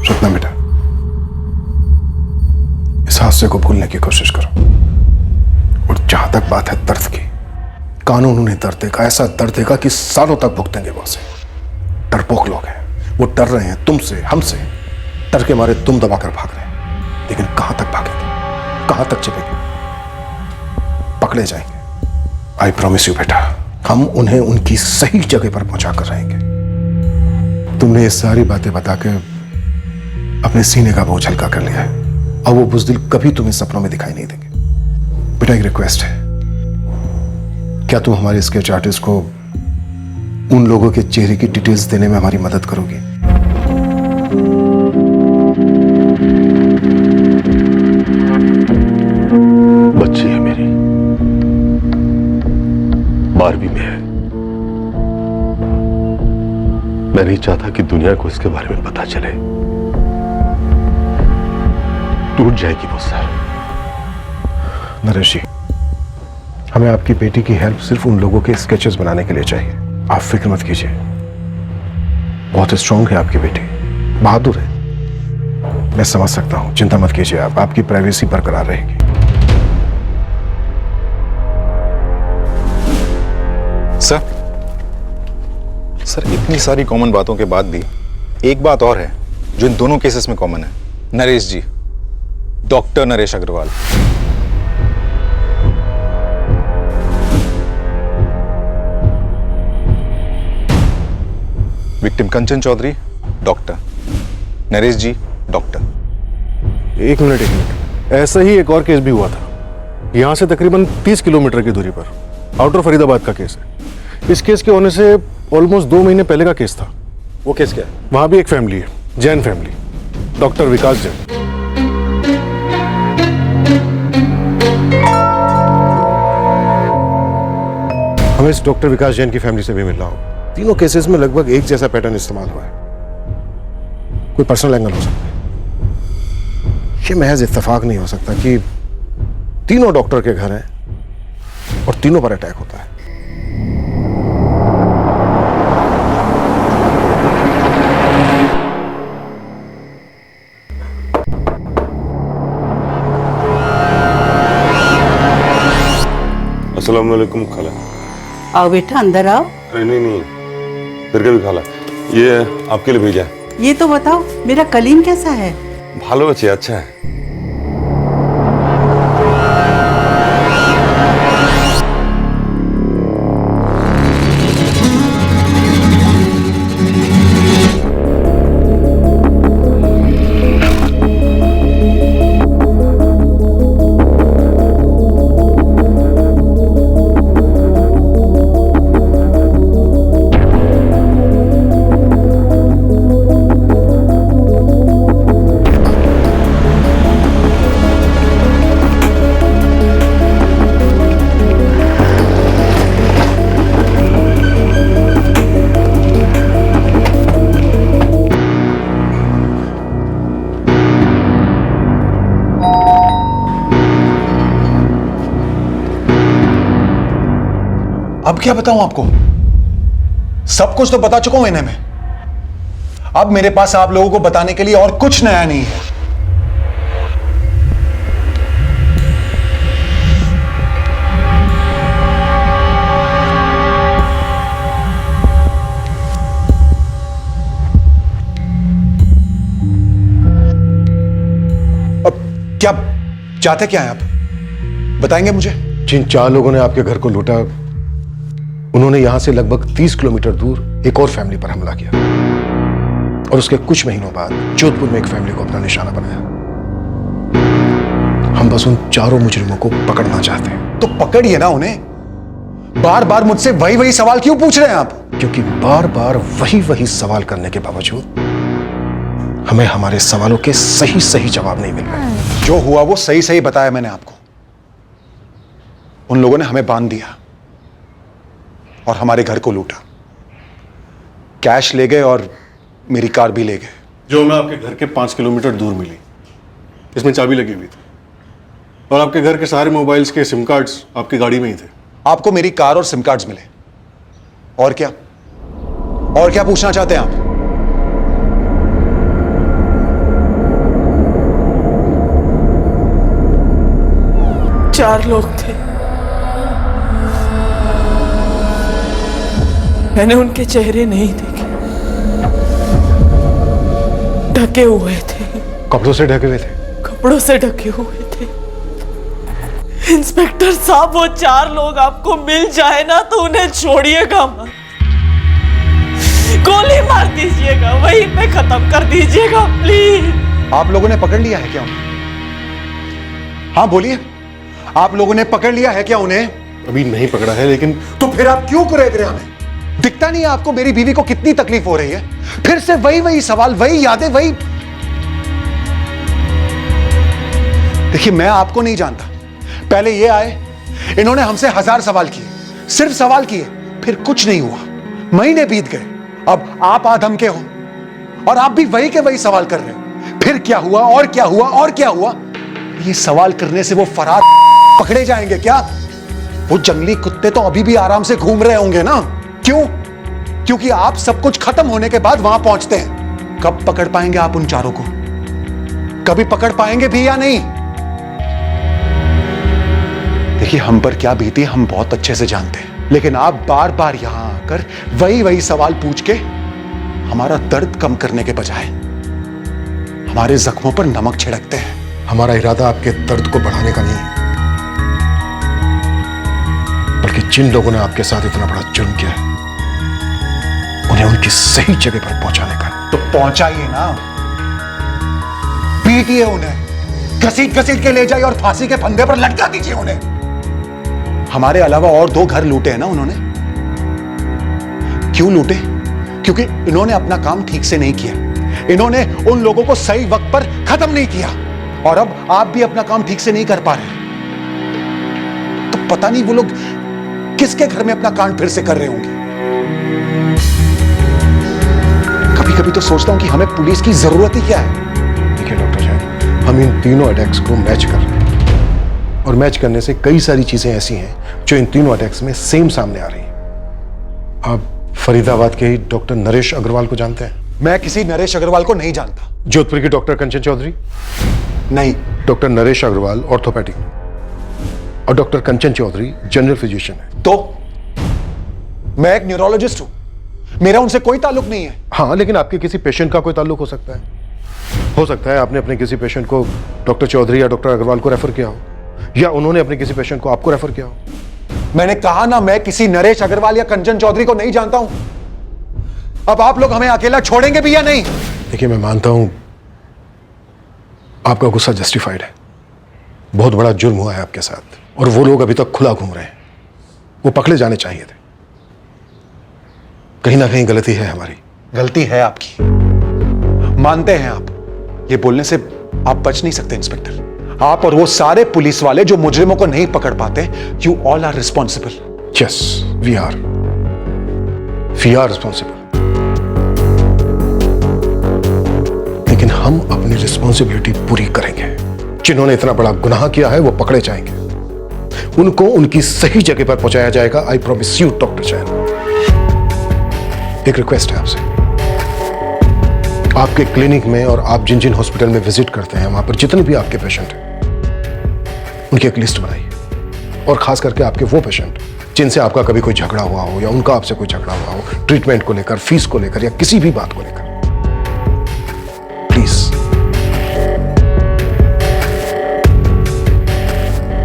रत्ना बेटा, इस हादसे को भूलने की कोशिश करो। और जहां तक बात है दर्द की, कानून उन्हें दर्द देगा, ऐसा दर्द देगा कि सालों तक भुगतेंगे वो से। डरपोक लोग हैं, वो डर रहे हैं तुमसे, हमसे। डर के मारे तुम दबाकर भाग रहे हैं, लेकिन कहां तक भागेंगे, कहां तक छिपेंगे? पकड़े जाएंगे। आई प्रॉमिस यू बेटा, हम उन्हें उनकी सही जगह पर पहुंचा कर रहेंगे। तुमने ये सारी बातें बताकर अपने सीने का बोझ हल्का कर लिया है। अब वो बुज़दिल कभी तुम्हें सपनों में दिखाई नहीं देंगे। बेटा एक रिक्वेस्ट है, क्या तुम हमारे स्केच आर्टिस्ट को उन लोगों के चेहरे की डिटेल्स देने में हमारी मदद करोगे? बच्ची है मेरी, 12वीं में है। मैं नहीं चाहता कि दुनिया को इसके बारे में पता चले। टूट जाएगी वो सर। नरेश जी, हमें आपकी बेटी की हेल्प सिर्फ उन लोगों के स्केचेस बनाने के लिए चाहिए। आप फिक्र मत कीजिए, बहुत स्ट्रांग है आपकी बेटी, बहादुर है। मैं समझ सकता हूं, चिंता मत कीजिए आप, आपकी प्राइवेसी बरकरार रहेगी। सर इतनी सारी कॉमन बातों के बाद भी एक बात और है जो इन दोनों केसेस में कॉमन है। नरेश जी, डॉक्टर नरेश अग्रवाल। विक्टिम कंचन चौधरी, डॉक्टर। नरेश जी, डॉक्टर। एक मिनट, ऐसा ही एक और केस भी हुआ था, यहां से तकरीबन 30 किलोमीटर की दूरी पर, आउटर फरीदाबाद का केस है। इस केस के होने से ऑलमोस्ट 2 महीने पहले का केस था। वो केस क्या है? वहां भी एक फैमिली है, जैन फैमिली, डॉक्टर विकास जैन। हमें इस डॉक्टर विकास जैन की फैमिली से भी मिलना होगा। तीनों केसेस में लगभग एक जैसा पैटर्न इस्तेमाल हुआ है। कोई पर्सनल एंगल हो सकता है। ये महज इत्तेफाक नहीं हो सकता कि तीनों डॉक्टर के घर हैं और तीनों पर अटैक होता है। अस्सलाम वालेकुम खाला। आओ बेटा, अंदर आओ। नहीं नहीं, फिर कभी खाला, ये आपके लिए भेजा है। ये तो बताओ, मेरा कलीम कैसा है? ভালো আছি। আচ্ছা अब क्या बताऊं आपको? सब कुछ तो बता चुका हूं इन्हें मैं। अब मेरे पास आप लोगों को बताने के लिए और कुछ नया नहीं है। अब क्या चाहते क्या हैं आप? बताएंगे मुझे? जिन 4 लोगों ने आपके घर को लूटा, उन्होंने यहां से लगभग 30 किलोमीटर दूर एक और फैमिली पर हमला किया और उसके कुछ महीनों बाद जोधपुर में एक फैमिली को अपना निशाना बनाया। हम बस उन 4 मुजरिमों को पकड़ना चाहते हैं। तो पकड़िए ना उन्हें। बार बार मुझसे वही वही सवाल क्यों पूछ रहे हैं आप? क्योंकि बार बार वही वही सवाल करने के बावजूद हमें हमारे सवालों के सही सही जवाब नहीं मिल रहे। जो हुआ वो सही सही बताया मैंने आपको। उन लोगों ने हमें बांध दिया और हमारे घर को लूटा, कैश ले गए और मेरी कार भी ले गए। जो हमें आपके घर के 5 किलोमीटर दूर मिली, इसमें चाबी लगी हुई थी और आपके घर के सारे मोबाइल्स के सिम कार्ड्स आपकी गाड़ी में ही थे। आपको मेरी कार और सिम कार्ड्स मिले, और क्या? और क्या पूछना चाहते हैं आप? चार लोग थे। मैंने उनके चेहरे नहीं देखे, ढके हुए थे। कपड़ों से ढके हुए थे? कपड़ों से ढके हुए थे। इंस्पेक्टर साहब, वो 4 लोग आपको मिल जाए ना तो उन्हें छोड़िएगा मत, गोली मार दीजिएगा, वहीं पे खत्म कर दीजिएगा प्लीज। आप लोगों ने पकड़ लिया है क्या उन्हें? हाँ बोलिए, आप लोगों ने पकड़ लिया है क्या उन्हें? अभी नहीं पकड़ा है, लेकिन तो फिर आप क्यों कुरेद रहे हमें? दिखता नहीं है आपको मेरी बीवी को कितनी तकलीफ हो रही है? फिर से वही वही सवाल, वही यादें, वही। देखिए, मैं आपको नहीं जानता। पहले ये आए, इन्होंने हमसे 1000 सवाल किए, सिर्फ सवाल किए, फिर कुछ नहीं हुआ। महीने बीत गए, अब आप आधम के हो और आप भी वही के वही सवाल कर रहे हो। फिर क्या हुआ और क्या हुआ और क्या हुआ? ये सवाल करने से वो फरार पकड़े जाएंगे क्या? वो जंगली कुत्ते तो अभी भी आराम से घूम रहे होंगे ना? क्यों? क्योंकि आप सब कुछ खत्म होने के बाद वहां पहुंचते हैं। कब पकड़ पाएंगे आप उन 4 को? कभी पकड़ पाएंगे भी या नहीं? देखिए, हम पर क्या बीती हम बहुत अच्छे से जानते हैं, लेकिन आप बार बार यहां आकर वही वही सवाल पूछ के हमारा दर्द कम करने के बजाय हमारे जख्मों पर नमक छिड़कते हैं। हमारा इरादा आपके दर्द को बढ़ाने का नहीं है, बल्कि जिन लोगों ने आपके साथ इतना बड़ा जुर्म किया है उन्हें उनकी सही जगह पर पहुंचाने का। तो पहुंचाइए ना, पीटिए उन्हें, घसीट घसीट के ले जाइए और फांसी के फंदे पर लटका दीजिए उन्हें। हमारे अलावा और 2 घर लूटे हैं ना उन्होंने। क्यों लूटे? क्योंकि इन्होंने अपना काम ठीक से नहीं किया, इन्होंने उन लोगों को सही वक्त पर खत्म नहीं किया, और अब आप भी अपना काम ठीक से नहीं कर पा रहे। तो पता नहीं वो लोग किसके घर में अपना कांड फिर से कर रहे होंगे। कभी कभी तो सोचता हूं कि हमें पुलिस की जरूरत ही क्या है। देखिए डॉक्टर साहब, हम इन तीनों अटैक्स को मैच कर रहे हैं और मैच करने से कई सारी चीजें ऐसी हैं जो इन तीनों अटैक्स में सेम सामने आ रही हैं। आप फरीदाबाद के ही डॉक्टर नरेश अग्रवाल को जानते हैं? मैं किसी नरेश अग्रवाल को नहीं जानता। जोधपुर की डॉक्टर कंचन चौधरी? नहीं। डॉक्टर नरेश अग्रवाल ऑर्थोपेडिक और डॉक्टर कंचन चौधरी जनरल फिजिशियन है। तो मैं एक न्यूरोलॉजिस्ट हूं, मेरा उनसे कोई ताल्लुक नहीं है। हाँ, लेकिन आपके किसी पेशेंट का कोई ताल्लुक हो सकता है। हो सकता है आपने अपने किसी पेशेंट को डॉक्टर चौधरी या डॉक्टर अग्रवाल को रेफर किया हो, या उन्होंने अपने किसी पेशेंट को आपको रेफर किया हो। मैंने कहा ना, मैं किसी नरेश अग्रवाल या कंचन चौधरी को नहीं जानता हूं। अब आप लोग हमें अकेला छोड़ेंगे भी या नहीं? देखिए, मैं मानता हूं आपका गुस्सा जस्टिफाइड है। बहुत बड़ा जुर्म हुआ है आपके साथ, और वो लोग अभी तक खुला घूम रहे हैं। वो पकड़े जाने चाहिए थे। कहीं ना कहीं गलती है हमारी। गलती है आपकी, मानते हैं आप। ये बोलने से आप बच नहीं सकते इंस्पेक्टर। आप और वो सारे पुलिस वाले जो मुजरिमों को नहीं पकड़ पाते, you all are responsible. Yes, we are responsible. लेकिन हम अपनी रिस्पॉन्सिबिलिटी पूरी करेंगे। जिन्होंने इतना बड़ा गुनाह किया है वो पकड़े जाएंगे, उनको उनकी सही जगह पर पहुंचाया जाएगा। I promise you doctor Jain. एक रिक्वेस्ट है आपसे, आपके क्लिनिक में और आप जिन जिन हॉस्पिटल में विजिट करते हैं, वहां पर जितने भी आपके पेशेंट हैं, उनकी एक लिस्ट बनाइए। और खास करके आपके वो पेशेंट जिनसे आपका कभी कोई झगड़ा हुआ हो, या उनका आपसे कोई झगड़ा हुआ हो, ट्रीटमेंट को लेकर, फीस को लेकर, या किसी भी बात को लेकर, please.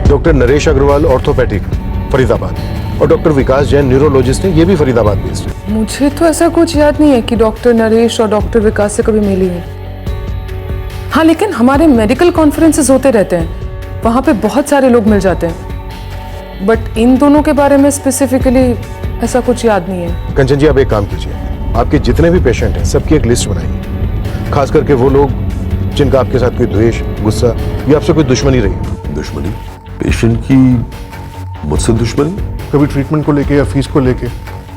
Doctor Naresh Agarwal orthopaedic Faridabad, और डॉक्टर विकास जैन न्यूरोलॉजिस्ट हैं, ये भी फरीदाबाद बेस्ड है। मुझे तो ऐसा कुछ याद नहीं है कि डॉक्टर नरेश और डॉक्टर विकास से कभी मिली हूँ। हाँ, लेकिन हमारे मेडिकल कॉन्फ्रेंसेस होते रहते हैं, वहाँ पे बहुत सारे लोग मिल जाते हैं। बट इन दोनों के बारे में स्पेसिफिकली ऐसा कुछ याद नहीं है। कंचन जी, आप एक काम कीजिए, आपके जितने भी पेशेंट हैं सबकी एक लिस्ट बनाइए। खास करके वो लोग जिनका आपके साथ कोई द्वेष, गुस्सा या आपसे कोई दुश्मनी रही। दुश्मनी? पेशेंट की मुझसे दुश्मनी? कभी ट्रीटमेंट को लेके या फीस को लेके,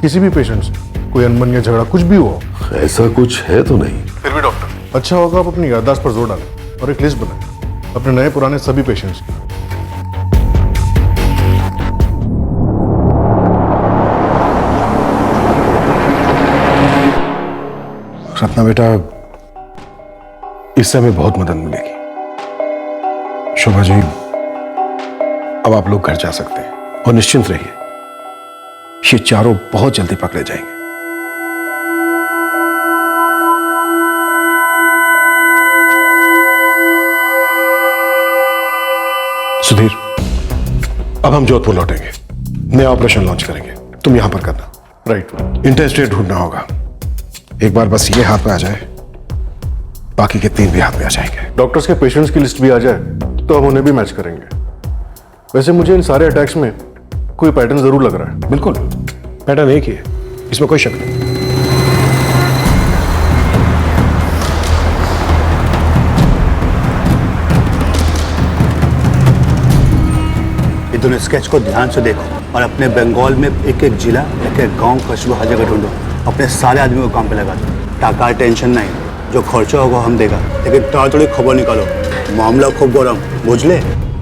किसी भी पेशेंट से कोई अनबन या झगड़ा कुछ भी हो? ऐसा कुछ है तो नहीं। फिर भी डॉक्टर, अच्छा होगा आप अपनी याददाश्त पर जोर डालें और एक लिस्ट बनाएं अपने नए पुराने सभी पेशेंट्स की। रत्ना बेटा, इससे हमें बहुत मदद मिलेगी। शोभा जी, अब आप लोग घर जा सकते हैं और निश्चिंत रहिए, ये चारों बहुत जल्दी पकड़े जाएंगे। सुधीर, अब हम जोधपुर लौटेंगे, नया ऑपरेशन लॉन्च करेंगे। तुम यहां पर करना। राइट। इंटरस्टेट ढूंढना होगा। एक बार बस ये हाथ में आ जाए, बाकी के 3 भी हाथ में आ जाएंगे। डॉक्टर्स के पेशेंट्स की लिस्ट भी आ जाए तो हम उन्हें भी मैच करेंगे। वैसे मुझे इन सारे अटैक्स में कोई पैटर्न जरूर लग रहा है। बिल्कुल, पैटर्न एक ही है, इसमें कोई शक नहीं। ये दोनों स्केच को ध्यान से देखो और अपने बंगाल में एक एक जिला, एक एक गांव, कस्बा, हर जगह ढूंढो। अपने सारे आदमी को काम पे लगा दो। टाका टेंशन नहीं, जो खर्चा होगा हम देगा, लेकिन ताड़ाताड़ी खबर निकालो। मामला खूब गरम, बुझ ले।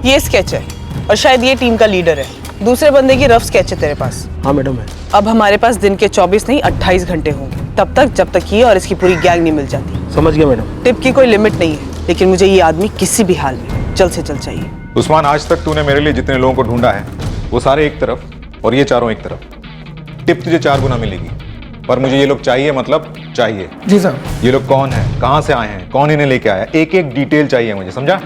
ये स्केच है और शायद ये टीम का लीडर है। दूसरे बंदे की रफ स्केच है तेरे पास? हाँ मैडम है। अब हमारे पास दिन के 24 नहीं 28 घंटे होंगे, तब तक जब तक ये और इसकी पूरी गैंग नहीं मिल जाती। समझ गया मैडम। टिप की कोई लिमिट नहीं है, लेकिन मुझे ये आदमी किसी भी हाल में जल्द से जल्द चाहिए। उस्मान, आज तक तूने मेरे लिए जितने लोगों को ढूंढा है वो सारे एक तरफ और ये चारों एक तरफ। टिप तुझे 4 गुना मिलेगी, पर मुझे ये लोग चाहिए, मतलब चाहिए। जी साहब। ये लोग कौन है, कहां से आए हैं, कौन इन्हें लेके आया, एक एक डिटेल चाहिए मुझे, समझा?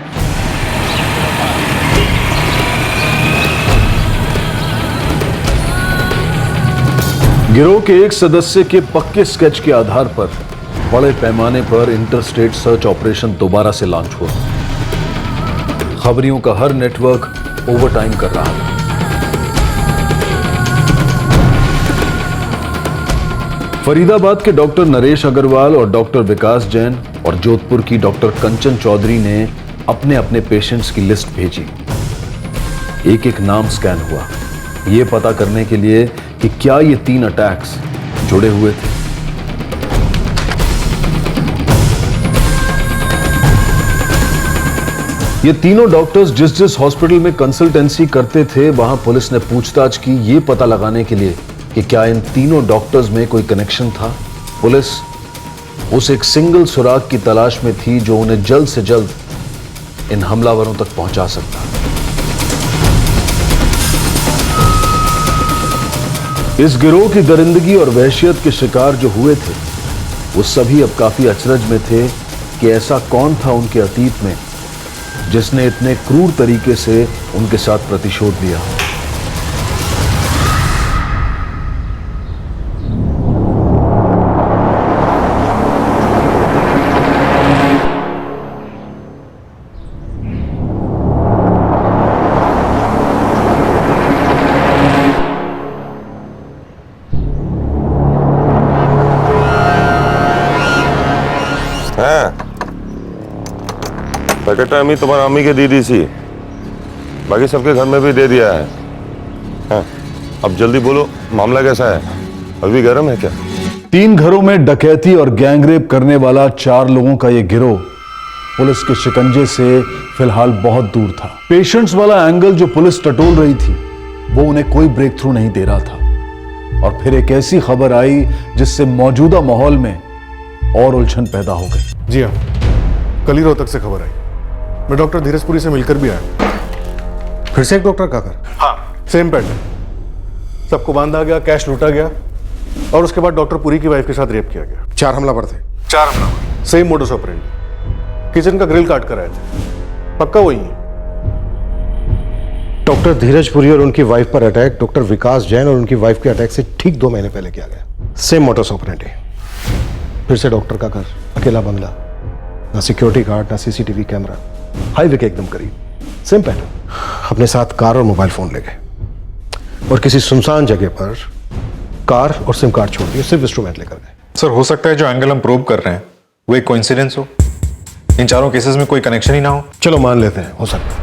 गिरोह के एक सदस्य के पक्के स्केच के आधार पर बड़े पैमाने पर इंटरस्टेट सर्च ऑपरेशन दोबारा से लॉन्च हुआ। खबरियों का हर नेटवर्क ओवरटाइम कर रहा था। फरीदाबाद के डॉक्टर नरेश अग्रवाल और डॉक्टर विकास जैन और जोधपुर की डॉक्टर कंचन चौधरी ने अपने अपने पेशेंट्स की लिस्ट भेजी। एक एक नाम स्कैन हुआ, यह पता करने के लिए कि क्या ये 3 अटैक्स जुड़े हुए थे। ये तीनों डॉक्टर्स जिस जिस हॉस्पिटल में कंसल्टेंसी करते थे, वहां पुलिस ने पूछताछ की, ये पता लगाने के लिए कि क्या इन तीनों डॉक्टर्स में कोई कनेक्शन था। पुलिस उस एक सिंगल सुराग की तलाश में थी जो उन्हें जल्द से जल्द इन हमलावरों तक पहुंचा सकता। इस गिरोह की दरिंदगी और वहशियत के शिकार जो हुए थे, वो सभी अब काफी अचरज में थे कि ऐसा कौन था उनके अतीत में जिसने इतने क्रूर तरीके से उनके साथ प्रतिशोध लिया। पैकेट अम्मी तुम्हारा अम्मी के दीदी सी, बाकी सबके घर में भी दे दिया है। हाँ, अब जल्दी बोलो मामला कैसा है, अभी गर्म है क्या? 3 घरों में डकैती और गैंगरेप करने वाला 4 लोगों का यह गिरोह पुलिस के शिकंजे से फिलहाल बहुत दूर था। पेशेंट्स वाला एंगल जो पुलिस टटोल रही थी वो उन्हें कोई ब्रेक थ्रू नहीं दे रहा था। और फिर एक ऐसी खबर आई जिससे मौजूदा माहौल में और उलझन पैदा हो गई। जी हाँ, कल ही रोहतक से खबर आई। मैं डॉक्टर धीरजपुरी से मिलकर भी आया। फिर से एक डॉक्टर का घर? हाँ, सेम पैटर्न। सबको बांधा गया, कैश लूटा गया और उसके बाद डॉक्टर पुरी की वाइफ के साथ रेप किया गया। 4 हमलावर थे? 4 हमलावर, सेम मोडस ऑपरेंडी। किचन का ग्रिल काट कर आए थे, पक्का वही है। डॉक्टर धीरजपुरी और उनकी वाइफ पर अटैक डॉक्टर विकास जैन और उनकी वाइफ के अटैक से ठीक 2 महीने पहले किया गया। Same modus operandi. फिर से डॉक्टर का घर, अकेला बंगला, ना सिक्योरिटी गार्ड ना सीसीटीवी कैमरा, हाईवे के एकदम करीब, सेम पैटर्न। अपने साथ कार और मोबाइल फोन ले गए और किसी सुनसान जगह पर कार और सिम कार्ड छोड़ दिए, सिर्फ इंस्ट्रूमेंट लेकर गए। सर, हो सकता है जो एंगल हम प्रूव कर रहे हैं वो एक कोइंसिडेंस हो, इन चारों केसेस में कोई कनेक्शन ही ना हो। चलो मान लेते हैं, हो सकता है।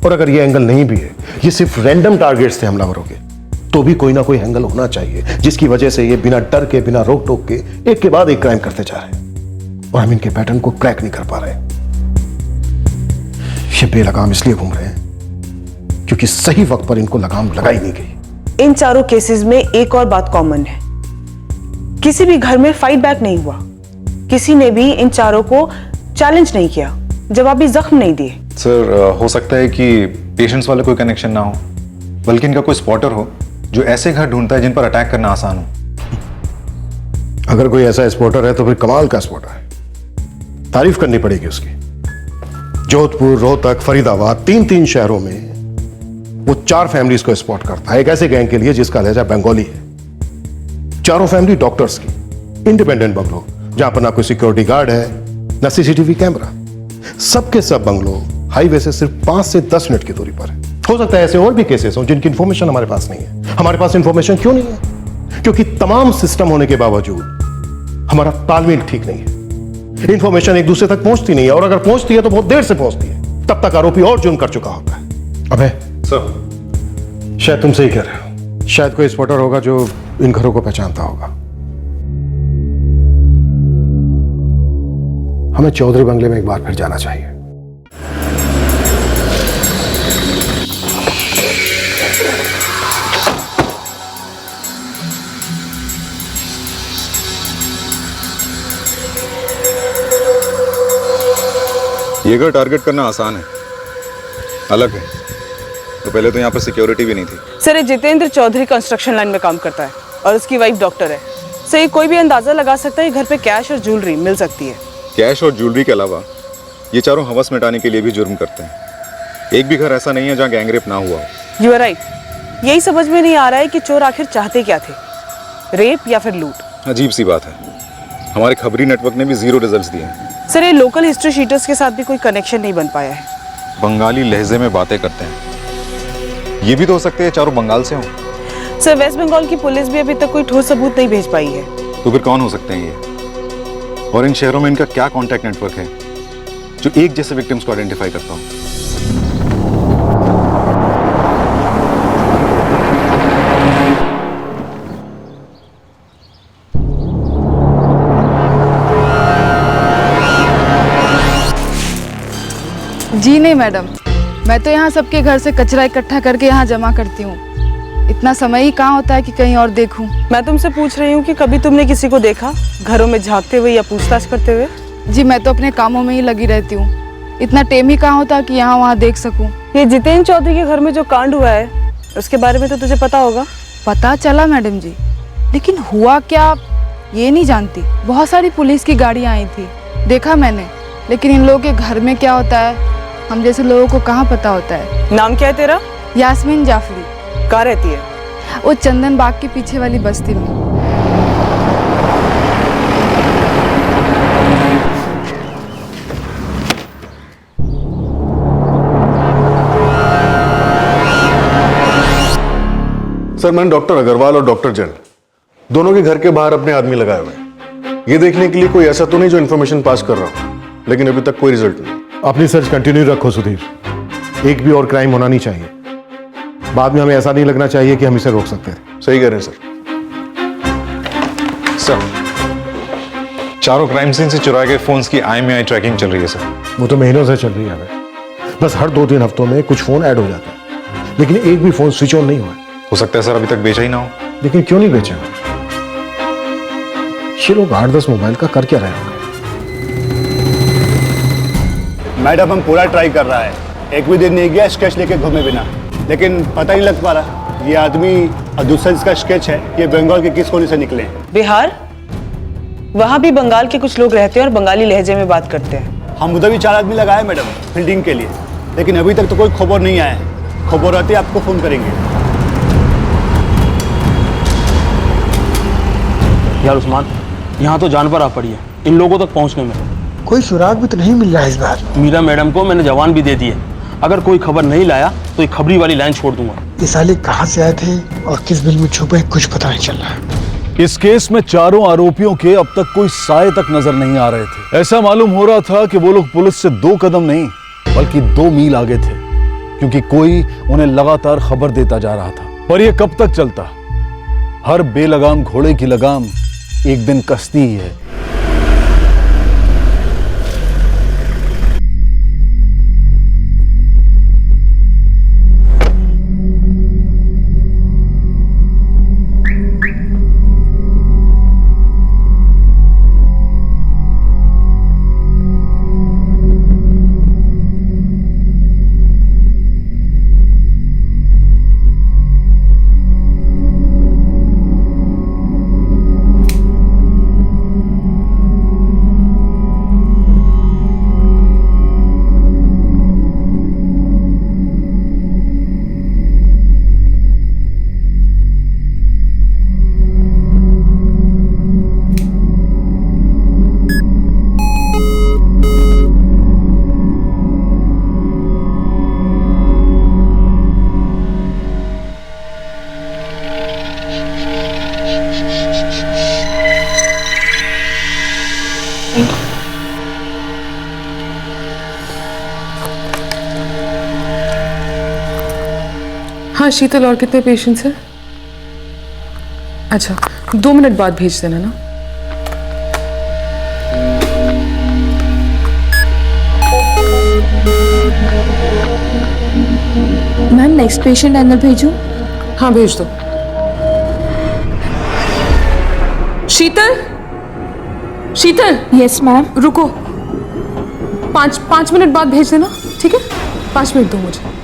और अगर ये एंगल नहीं भी है, ये सिर्फ रैंडम टारगेट्स थे हमलावरों के, तो भी कोई ना कोई एंगल होना चाहिए जिसकी वजह से ये बिना डर के, बिना रोक टोक के एक के बाद एक क्राइम करते जा रहे हैं और हम इनके पैटर्न को क्रैक नहीं कर पा रहे। ये बेलगाम इसलिए घूम रहे हैं क्योंकि सही वक्त पर इनको लगाम लगाई नहीं गई। इन चारों केसेस में एक और बात कॉमन है, किसी भी घर में फाइट बैक नहीं हुआ, किसी ने भी इन चारों को चैलेंज नहीं किया, जवाबी जख्म नहीं दिए। सर, हो सकता है कि पेशेंट्स वाले कोई कनेक्शन ना हो, बल्कि इनका कोई स्पॉटर हो जो ऐसे घर ढूंढता है जिन पर अटैक करना आसान हो। अगर कोई ऐसा स्पॉटर है तो फिर कमाल का स्पॉटर है, तारीफ करनी पड़ेगी उसकी। जोधपुर, रोहतक, फरीदाबाद, 3 शहरों में वो 4 फैमिलीज को स्पॉट करता है, एक ऐसे गैंग के लिए जिसका लहजा बंगाली है। चारों फैमिली डॉक्टर्स की, इंडिपेंडेंट बंगलो जहां पर ना कोई सिक्योरिटी गार्ड है ना सीसीटीवी कैमरा, सबके सब बंगलो हाईवे से सिर्फ 5 से 10 मिनट की दूरी पर है। हो सकता है ऐसे और भी केसेस हों जिनकी इंफॉर्मेशन हमारे पास नहीं है। हमारे पास इंफॉर्मेशन क्यों नहीं है? क्योंकि तमाम सिस्टम होने के बावजूद हमारा तालमेल ठीक नहीं है। इंफॉर्मेशन एक दूसरे तक पहुंचती नहीं है और अगर पहुंचती है तो बहुत देर से पहुंचती है, तब तक आरोपी और जुर्म कर चुका होता है। अबे सर, शायद तुम सही कह रहे हो, शायद कोई स्पॉटर होगा जो इन घरों को पहचानता होगा। हमें चौधरी बंगले में एक बार फिर जाना चाहिए। ये घर टारगेट करना आसान है, अलग है। तो पहले तो यहाँ पर सिक्योरिटी भी नहीं थी। सर, ये जितेंद्र चौधरी कंस्ट्रक्शन लाइन में काम करता है और उसकी वाइफ डॉक्टर है। सर, कोई भी अंदाजा लगा सकता है घर पे कैश और ज्वेलरी मिल सकती है। कैश और ज्वेलरी के अलावा ये चारों हवस मिटाने के लिए भी जुर्म करते हैं। एक भी घर ऐसा नहीं है जहाँ गैंगरेप ना हुआ हो। You are right. यही समझ में नहीं आ रहा है कि चोर आखिर चाहते क्या थे, रेप या फिर लूट। अजीब सी बात है, हमारे खबरी नेटवर्क ने भी 0 रिजल्ट्स दिए हैं। सर, ये लोकल हिस्ट्री शीटर्स के साथ भी कोई कनेक्शन नहीं बन पाया है। बंगाली लहजे में बातें करते हैं, ये भी तो हो सकते हैं चारों बंगाल से हों। सर, वेस्ट बंगाल की पुलिस भी अभी तक कोई ठोस सबूत नहीं भेज पाई है। तो फिर कौन हो सकते हैं ये? और इन शहरों में इनका क्या कॉन्टैक्ट नेटवर्क है जो एक जैसे विक्टिम्स को आइडेंटिफाई करता हो? जी नहीं मैडम, मैं तो यहाँ सबके घर से कचरा इकट्ठा करके यहाँ जमा करती हूँ। इतना समय ही कहाँ होता है कि कहीं और देखूं। मैं तुमसे पूछ रही हूँ कि कभी तुमने किसी को देखा घरों में झांकते हुए या पूछताछ करते हुए? जी, मैं तो अपने कामों में ही लगी रहती हूँ, इतना टेम ही कहाँ होता कि यहाँ वहाँ देख सकूँ। ये जितेंद्र चौधरी के घर में जो कांड हुआ है उसके बारे में तो तुझे पता होगा? पता चला मैडम जी, लेकिन हुआ क्या ये नहीं जानती। बहुत सारी पुलिस की गाड़ियाँ आई थी, देखा मैंने, लेकिन इन लोगों के घर में क्या होता है हम जैसे लोगों को कहाँ पता होता है। नाम क्या है तेरा? यास्मीन जाफरी। कहाँ रहती है? वो चंदन बाग के पीछे वाली बस्ती में। सर, मैंने डॉक्टर अग्रवाल और डॉक्टर जैन दोनों के घर के बाहर अपने आदमी लगाए हुए हैं, ये देखने के लिए कोई ऐसा तो नहीं जो इन्फॉर्मेशन पास कर रहा हूं, लेकिन अभी तक कोई रिजल्ट नहीं। अपनी सर्च कंटिन्यू रखो सुधीर, एक भी और क्राइम होना नहीं चाहिए। बाद में हमें ऐसा नहीं लगना चाहिए कि हम इसे रोक सकते थे। सही कह रहे हैं सर, चारों क्राइम सीन से चुराए गए फोन्स की IMEI ट्रैकिंग चल रही है सर। वो तो महीनों से चल रही है हमें, बस हर 2-3 हफ्तों में कुछ फोन ऐड हो जाते हैं, लेकिन एक भी फोन स्विच ऑन नहीं हुआ। हो सकता है सर अभी तक बेचा ही ना हो। लेकिन क्यों नहीं बेचा? ये लोग 8-10 मोबाइल का कर क्या रहे होंगे? मैडम, हम पूरा ट्राई कर रहा है, एक भी दिन नहीं गया स्केच लेके घूमे बिना, लेकिन पता ही नहीं लग पा रहा ये आदमी और दूसरा जिसका स्केच है ये बंगाल के किस कोने से निकले हैं। बिहार? वहाँ भी बंगाल के कुछ लोग रहते हैं और बंगाली लहजे में बात करते हैं। हम उधर भी 4 आदमी लगाए मैडम फील्डिंग के लिए, लेकिन अभी तक तो कोई खबर नहीं आया है। खबर आती है आपको फोन करेंगे। यार उस्मान, यहाँ तो जान पर आ पड़ी है इन लोगों तक पहुँचने में। कोई सुराग भी तो नहीं मिल रहा है इस बार। मीरा मैडम को मैंने जवान भी दे दी है, अगर कोई खबर नहीं लाया तो ये खबरी वाली लाइन छोड़ दूंगा। ये साले कहाँ से आए थे और किस बिल में छुपे कुछ पता नहीं चल रहा है। इस केस में चारों आरोपियों के अब तक कोई साए तक नजर नहीं आ रहे थे। ऐसा मालूम हो रहा था कि वो लोग पुलिस से 2 कदम नहीं बल्कि 2 मील आगे थे, क्योंकि कोई उन्हें लगातार खबर देता जा रहा था। पर यह कब तक चलता? हर बेलगाम घोड़े की लगाम एक दिन कसती ही है। हाँ शीतल, और कितने पेशेंट्स हैं? अच्छा, 2 मिनट बाद भेज देना ना। मैम नेक्स्ट पेशेंट अंदर भेजूं? हाँ भेज दो। शीतल, शीतल। Yes ma'am. रुको, 5 मिनट बाद भेज देना, ठीक है? 5 मिनट दो मुझे।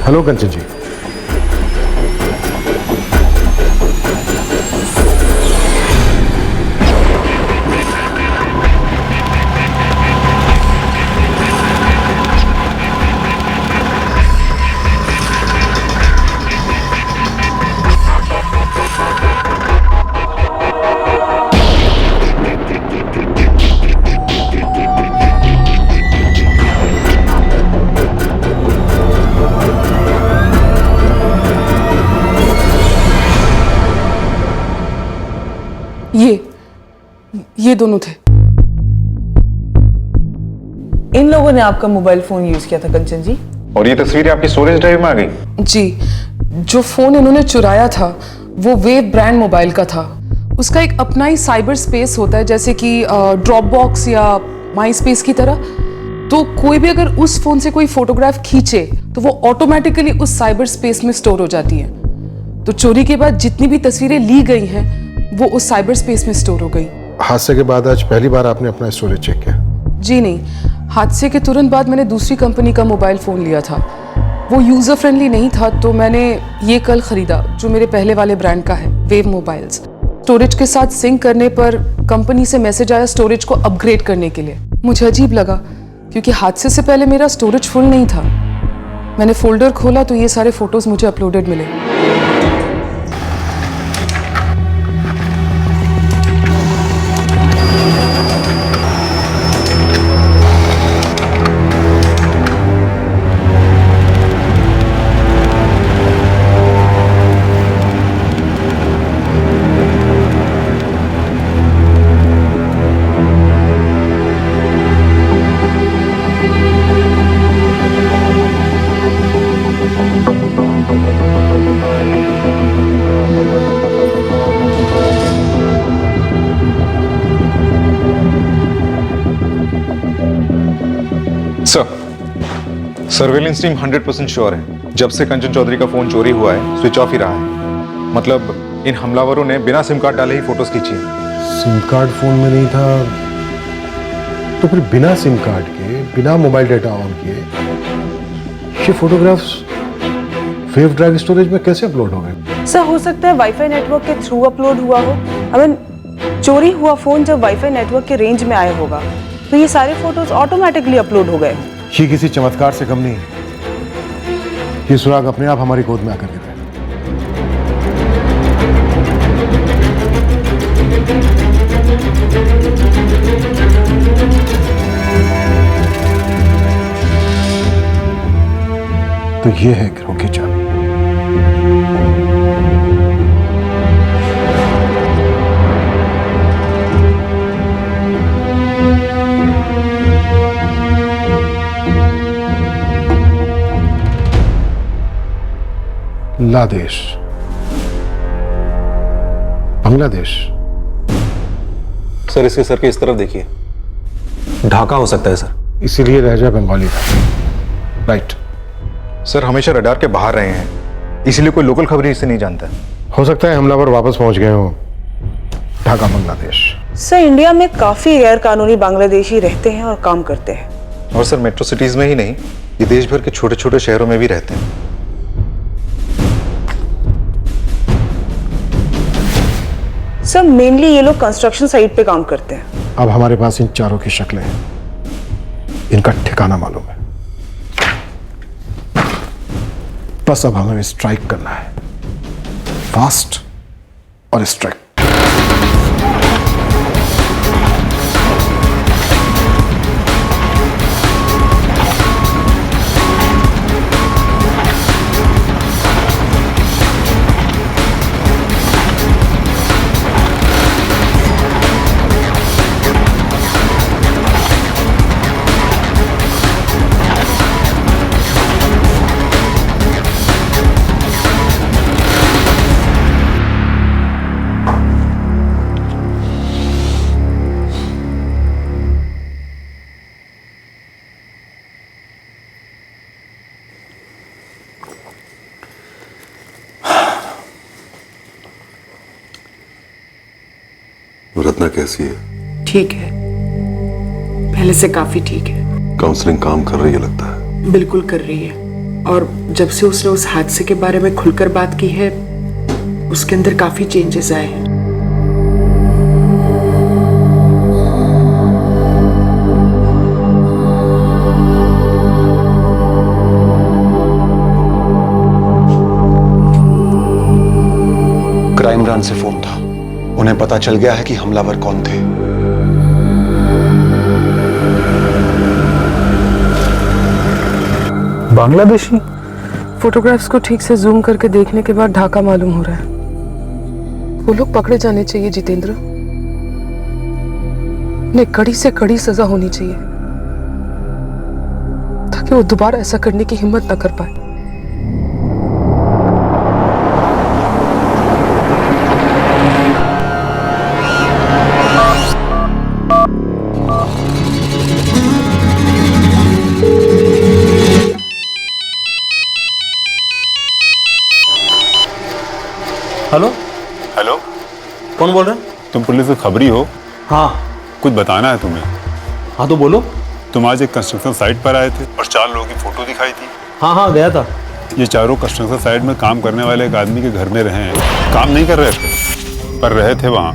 हेलो कंचन जी। ये दोनों थे। इन लोगों ने आपका मोबाइल फोन यूज किया था कंचन जी? और ये तस्वीरें आपकी स्टोरेज ड्राइव में आ गई? जी, जो फोन इन्होंने चुराया था वो वेव ब्रांड मोबाइल का था। उसका एक अपना ही साइबर स्पेस होता है, जैसे कि ड्रॉप बॉक्स या माई स्पेस की तरह। तो कोई भी अगर उस फोन से कोई फोटोग्राफ खींचे तो वो ऑटोमेटिकली उस साइबर स्पेस में स्टोर हो जाती है। तो चोरी के बाद जितनी भी तस्वीरें ली गई हैं वो उस साइबर स्पेस में स्टोर हो गई। हादसे के बाद आज पहली बार आपने अपना स्टोरेज चेक किया? जी नहीं, हादसे के तुरंत बाद मैंने दूसरी कंपनी का मोबाइल फ़ोन लिया था। वो यूज़र फ्रेंडली नहीं था, तो मैंने ये कल ख़रीदा जो मेरे पहले वाले ब्रांड का है, वेव मोबाइल्स। स्टोरेज के साथ सिंक करने पर कंपनी से मैसेज आया स्टोरेज को अपग्रेड करने के लिए। मुझे अजीब लगा क्योंकि हादसे से पहले मेरा स्टोरेज फुल नहीं था। मैंने फोल्डर खोला तो ये सारे फोटोज़ मुझे अपलोडेड मिले। सर्वेलेंस टीम 100% श्योर है, जब से कंचन चौधरी का फोन चोरी हुआ है स्विच ऑफ ही रहा है। मतलब इन हमलावरों ने बिना सिम कार्ड डाले ही फोटोज खींची है। सिम कार्ड फोन में नहीं था तो फिर बिना सिम कार्ड के, बिना मोबाइल डेटा ऑन किए ये फोटोग्राफ्स वेव ड्राइव स्टोरेज में कैसे अपलोड हो गए? सर हो सकता है वाईफाई नेटवर्क के थ्रू अपलोड हुआ हो। चोरी हुआ फोन जब वाईफाई नेटवर्क के रेंज में आया होगा तो ये सारे फोटोज ऑटोमेटिकली अपलोड हो गए। ये किसी चमत्कार से कम नहीं है। ये सुराग अपने आप हमारी गोद में आकर गिरा है। तो ये है गिरोह की चाबी। लादेश, बांग्लादेश। सर इसके सर के इस तरफ देखिए, ढाका हो सकता है सर। इसीलिए लहजा बंगाली था। राइट। सर हमेशा रडार के बाहर रहे हैं, इसीलिए कोई लोकल खबर इसे नहीं जानता। हो सकता है हमलावर वापस पहुंच गए हो ढाका, बांग्लादेश। सर इंडिया में काफी गैर कानूनी बांग्लादेशी रहते हैं और काम करते हैं। और सर मेट्रो सिटीज में ही नहीं, ये देश भर के छोटे छोटे शहरों में भी रहते हैं। सर मेनली ये लोग कंस्ट्रक्शन साइट पे काम करते हैं। अब हमारे पास इन चारों की शक्लें हैं, इनका ठिकाना मालूम है। बस अब हमें स्ट्राइक करना है, फास्ट और स्ट्राइक। रत्ना कैसी है? ठीक है, पहले से काफी ठीक है। काउंसलिंग काम कर रही है लगता है। बिल्कुल कर रही है, और जब से उसने उस हादसे के बारे में खुलकर बात की है उसके अंदर काफी चेंजेस आए हैं। क्राइम ब्रांच से फोन था, उन्हें पता चल गया है कि हमलावर कौन थे। बांग्लादेशी? फोटोग्राफ्स को ठीक से जूम करके देखने के बाद ढाका मालूम हो रहा है। वो लोग पकड़े जाने चाहिए जितेंद्र, उन्हें कड़ी से कड़ी सजा होनी चाहिए ताकि वो दोबारा ऐसा करने की हिम्मत न कर पाए। हेलो हेलो, कौन बोल रहे हैं? तुम पुलिस से खबरी हो? हाँ। कुछ बताना है तुम्हें। हाँ तो बोलो। तुम आज एक कंस्ट्रक्शन साइट पर आए थे और 4 लोगों की फोटो दिखाई थी। हाँ गया था। ये चारों कंस्ट्रक्शन साइट में काम करने वाले एक आदमी के घर में रहे हैं। काम नहीं कर रहे थे पर रहे थे वहाँ।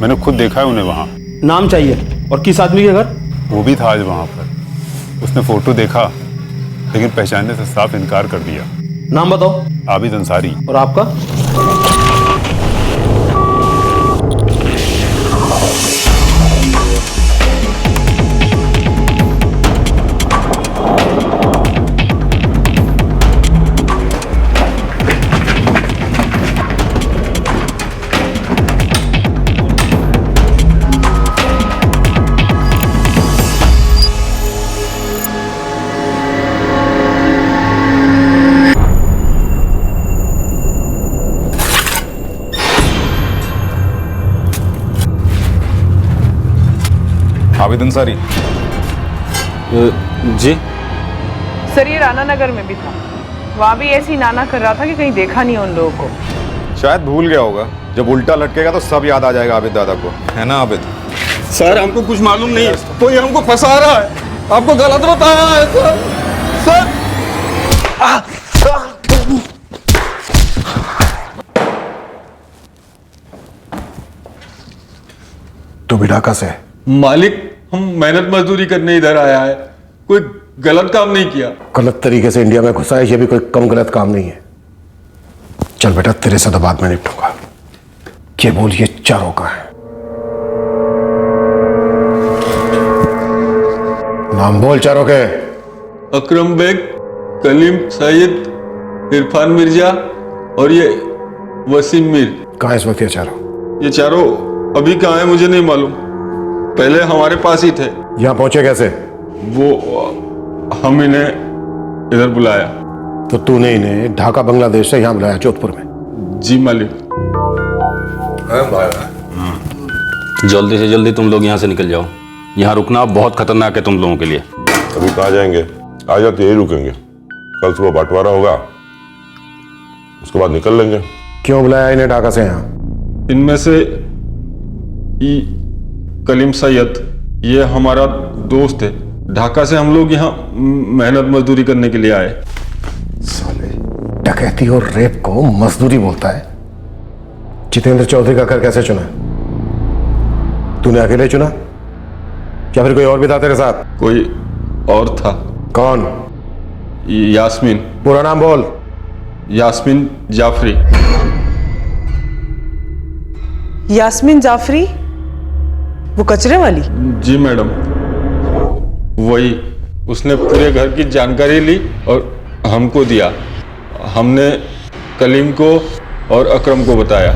मैंने खुद देखा है उन्हें वहाँ। नाम चाहिए। और किस आदमी के घर? वो भी था आज वहाँ पर। उसने फोटो देखा लेकिन पहचानने से साफ इनकार कर दिया। नाम बताओ। आबिद अंसारी। और आपका? आबिद अंसारी। जी सर ये राणा नगर में भी था। वहाँ भी ऐसी नाना कर रहा था कि कहीं देखा नहीं उन लोगों को। शायद भूल गया होगा। जब उल्टा लटकेगा तो सब याद आ जाएगा आबिद दादा को, है ना आबिद? सर हमको कुछ मालूम नहीं है, कोई हमको फंसा रहा है, आपको गलत बताया है सर। तू भी ढाका से? मालिक हम मेहनत मजदूरी करने इधर आया है, कोई गलत काम नहीं किया। गलत तरीके से इंडिया में घुसा है, ये भी कोई कम गलत काम नहीं है। चल बेटा तेरे से तो बाद में निपटूंगा। ये बोल ये चारों का है? नाम बोल चारों के। अकरम बेग, कलीम सैयद, इरफान मिर्जा और ये वसीम मीर। कहाँ इस वक्त ये चारों? ये चारों अभी कहाँ है मुझे नहीं मालूम, पहले हमारे पास ही थे। यहाँ पहुंचे कैसे? वो हम इन्हें इधर बुलाया। तो तूने इन्हें ढाका बांग्लादेश से यहाँ बुलाया जोधपुर में? जी मालिक। जल्दी से जल्दी तुम लोग यहाँ से निकल जाओ, यहाँ रुकना बहुत खतरनाक है तुम लोगों के लिए। अभी कहाँ जाएंगे? आज रात यही रुकेंगे, कल सुबह बंटवारा होगा, उसके बाद निकल लेंगे। क्यों बुलाया इन्हें ढाका से यहाँ? इनमें से कलीम सैयद ये हमारा दोस्त है। ढाका से हम लोग यहाँ मेहनत मजदूरी करने के लिए आए। साले डकैती और रेप को मजदूरी बोलता है। जितेंद्र चौधरी का घर कैसे चुना? तूने अकेले चुना या फिर कोई और भी था तेरे साथ? कोई और था। कौन? यास्मीन। पूरा नाम बोल। यास्मीन जाफरी। यास्मीन जाफरी, वो कचरे वाली? जी मैडम, वही। उसने पूरे घर की जानकारी ली और हमको दिया। हमने कलीम को और अकरम को बताया।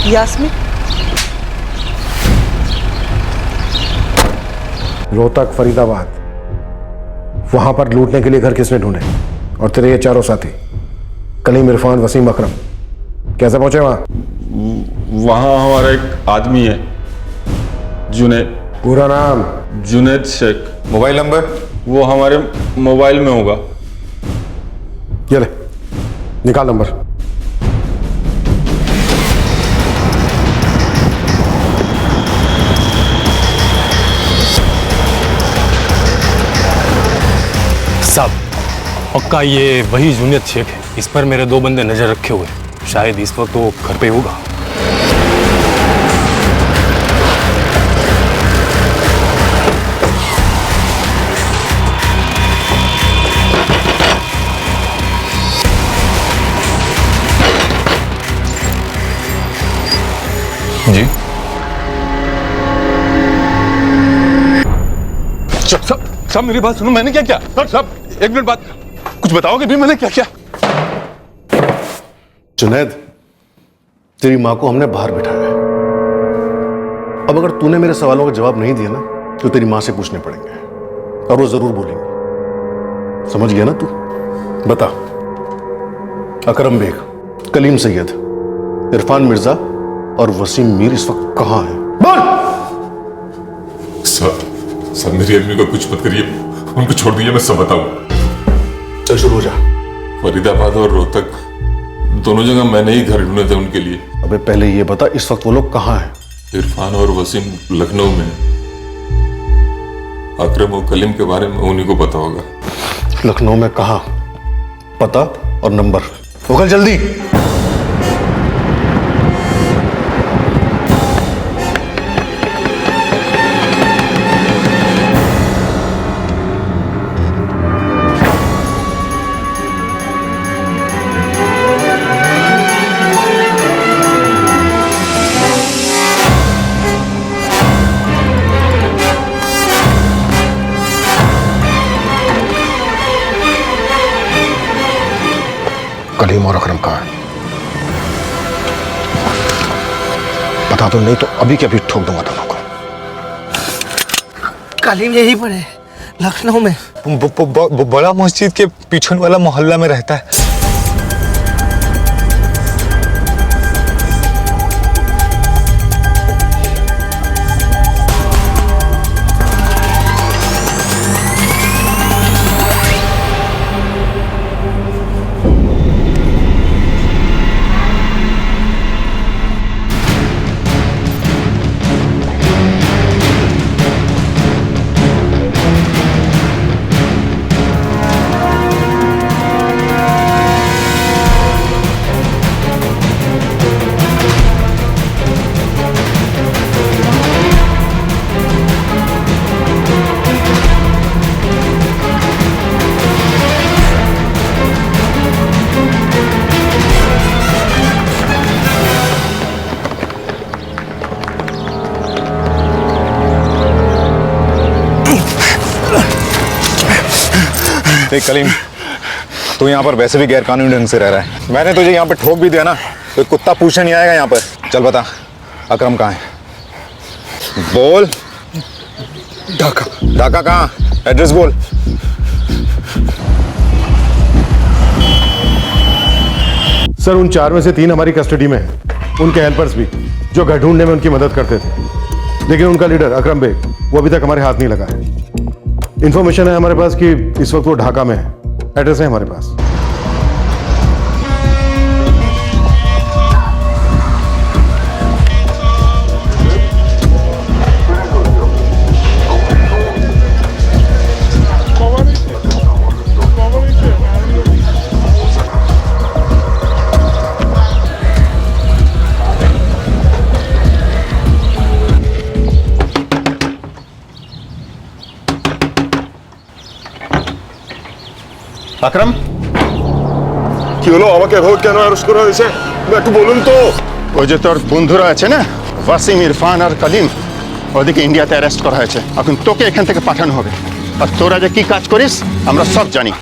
यास्मीन? रोहतक, फरीदाबाद, वहां पर लूटने के लिए घर किसने ढूंढे? और तेरे ये चारों साथी कलीम, इरफान, वसीम, अकरम कैसे पहुंचे वहां? वहां हमारा एक आदमी है, जुनैद। पूरा नाम? जुनैद शेख। Mobile number? वो हमारे मोबाइल में होगा। ये ले, निकाल नंबर। साहब पक्का ये वही जुनैद शेख है। इस पर मेरे 2 बंदे नजर रखे हुए, शायद इस वक्त वो घर पे होगा। जी सब मेरी बात सुनो, मैंने क्या किया? सब एक मिनट बात, कुछ बताओगे भी मैंने क्या किया? जुनैद, तेरी माँ को हमने बाहर बिठाया है। अब अगर तूने मेरे सवालों का जवाब नहीं दिया ना तो तेरी माँ से पूछने पड़ेंगे और वो जरूर बोलेंगे। समझ गया ना तू? बता, अकरम बेग, कलीम सैयद, इरफान मिर्जा और वसीम मीर इस वक्त कहाँ हैं? बोल। सर मेरी आदमी को कुछ मत करिए, उनको छोड़ दीजिए, मैं सब बताऊं। चल शुरू हो जा। फरीदाबाद और रोहतक दोनों जगह मैंने ही घर ढूंढे थे उनके लिए। अबे पहले ये बता, इस वक्त वो लोग कहाँ हैं? इरफान और वसीम लखनऊ में। अकरम और कलीम के बारे में उन्हीं को पता होगा। लखनऊ में कहाँ? पता और नंबर। होगा जल्दी। कलीम और अकरम कहाँ है? बता दो, नहीं तो अभी के अभी ठोक दूंगा दोनों को। कलीम यहीं पर है, लखनऊ में। बड़ा मस्जिद के पीछे वाला मोहल्ला में रहता है। देख कलीम, तू यहाँ पर वैसे भी गैर कानूनी ढंग से रह रहा है। मैंने तुझे यहाँ पर ठोक भी दिया ना, तो कुत्ता पूछने नहीं आएगा यहाँ पर। चल बता, अकरम कहाँ है? बोल। ढाका। ढाका कहाँ? एड्रेस बोल। सर, उन 4 में से 3 हमारी कस्टडी में हैं। उनके हेल्पर्स भी, जो घर ढूंढने में उनकी मदद करते थे। लेकिन उनका लीडर अकरम बेग, वो अभी तक हमारे हाथ नहीं लगा है। इंफॉर्मेशन है हमारे पास कि इस वक्त वो ढाका में है। एड्रेस है हमारे पास। আকরাম, কি হলো? আমাকে এভাবে কেন অ্যারেস্ট করা হয়েছে? একটু বলুন তো। ওই যে তোর বন্ধুরা আছে না, ওয়াসিম, ইরফান আর কলিম, ওদেরকে ইন্ডিয়াতে অ্যারেস্ট করা হয়েছে। এখন তোকে এখান থেকে পাঠানো হবে। আর তোরা যে কি কাজ করিস আমরা সব জানি।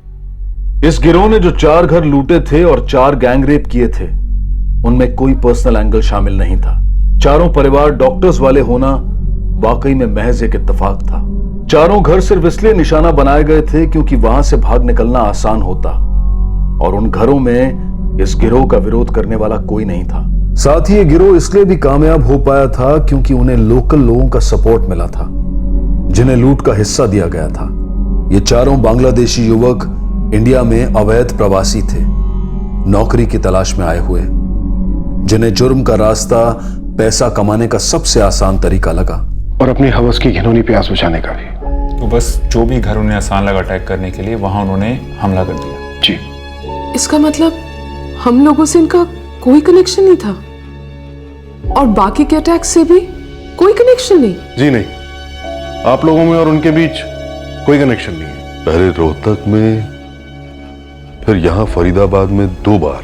इस गिरोह ने जो 4 घर लूटे थे और 4 गैंग रेप किए थे, उनमें कोई पर्सनल एंगल शामिल नहीं था। चारों परिवार डॉक्टर्स वाले होना वाकई में महज एक इत्तेफाक था। चारों घर सिर्फ इसलिए निशाना बनाए गए थे क्योंकि वहां से भाग निकलना आसान होता, और उन घरों में इस गिरोह का विरोध करने वाला कोई नहीं था। साथ ही ये गिरोह इसलिए भी कामयाब हो पाया था क्योंकि उन्हें लोकल लोगों का सपोर्ट मिला था, जिन्हें लूट का हिस्सा दिया गया था। ये चारों बांग्लादेशी युवक इंडिया में अवैध प्रवासी थे, नौकरी की तलाश में आए हुए, जिन्हें जुर्म का रास्ता पैसा कमाने का सबसे आसान तरीका लगा, और अपनी हवस की घिनौनी प्यास बुझाने का भी। तो बस जो भी घर उन्हें आसान लगा अटैक करने के लिए, वहां उन्होंने हमला कर दिया। जी। इसका मतलब हम लोगों से इनका कोई कनेक्शन नहीं था, और बाकी के अटैक से भी कोई कनेक्शन नहीं? जी नहीं, आप लोगों में और उनके बीच कोई कनेक्शन नहीं है। पहले रोहतक में, फिर यहां फरीदाबाद में 2 बार,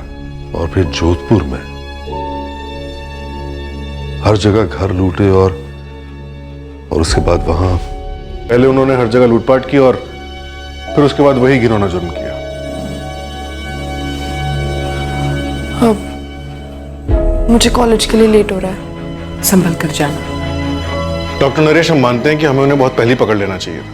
और फिर जोधपुर में। हर जगह घर लूटे, और उसके बाद वहां पहले उन्होंने हर जगह लूटपाट की, और फिर उसके बाद वही घिनौना जुर्म किया। अब मुझे कॉलेज के लिए लेट हो रहा है, संभल कर जाना। डॉक्टर नरेश, हम मानते हैं कि हमें उन्हें बहुत पहले पकड़ लेना चाहिए था,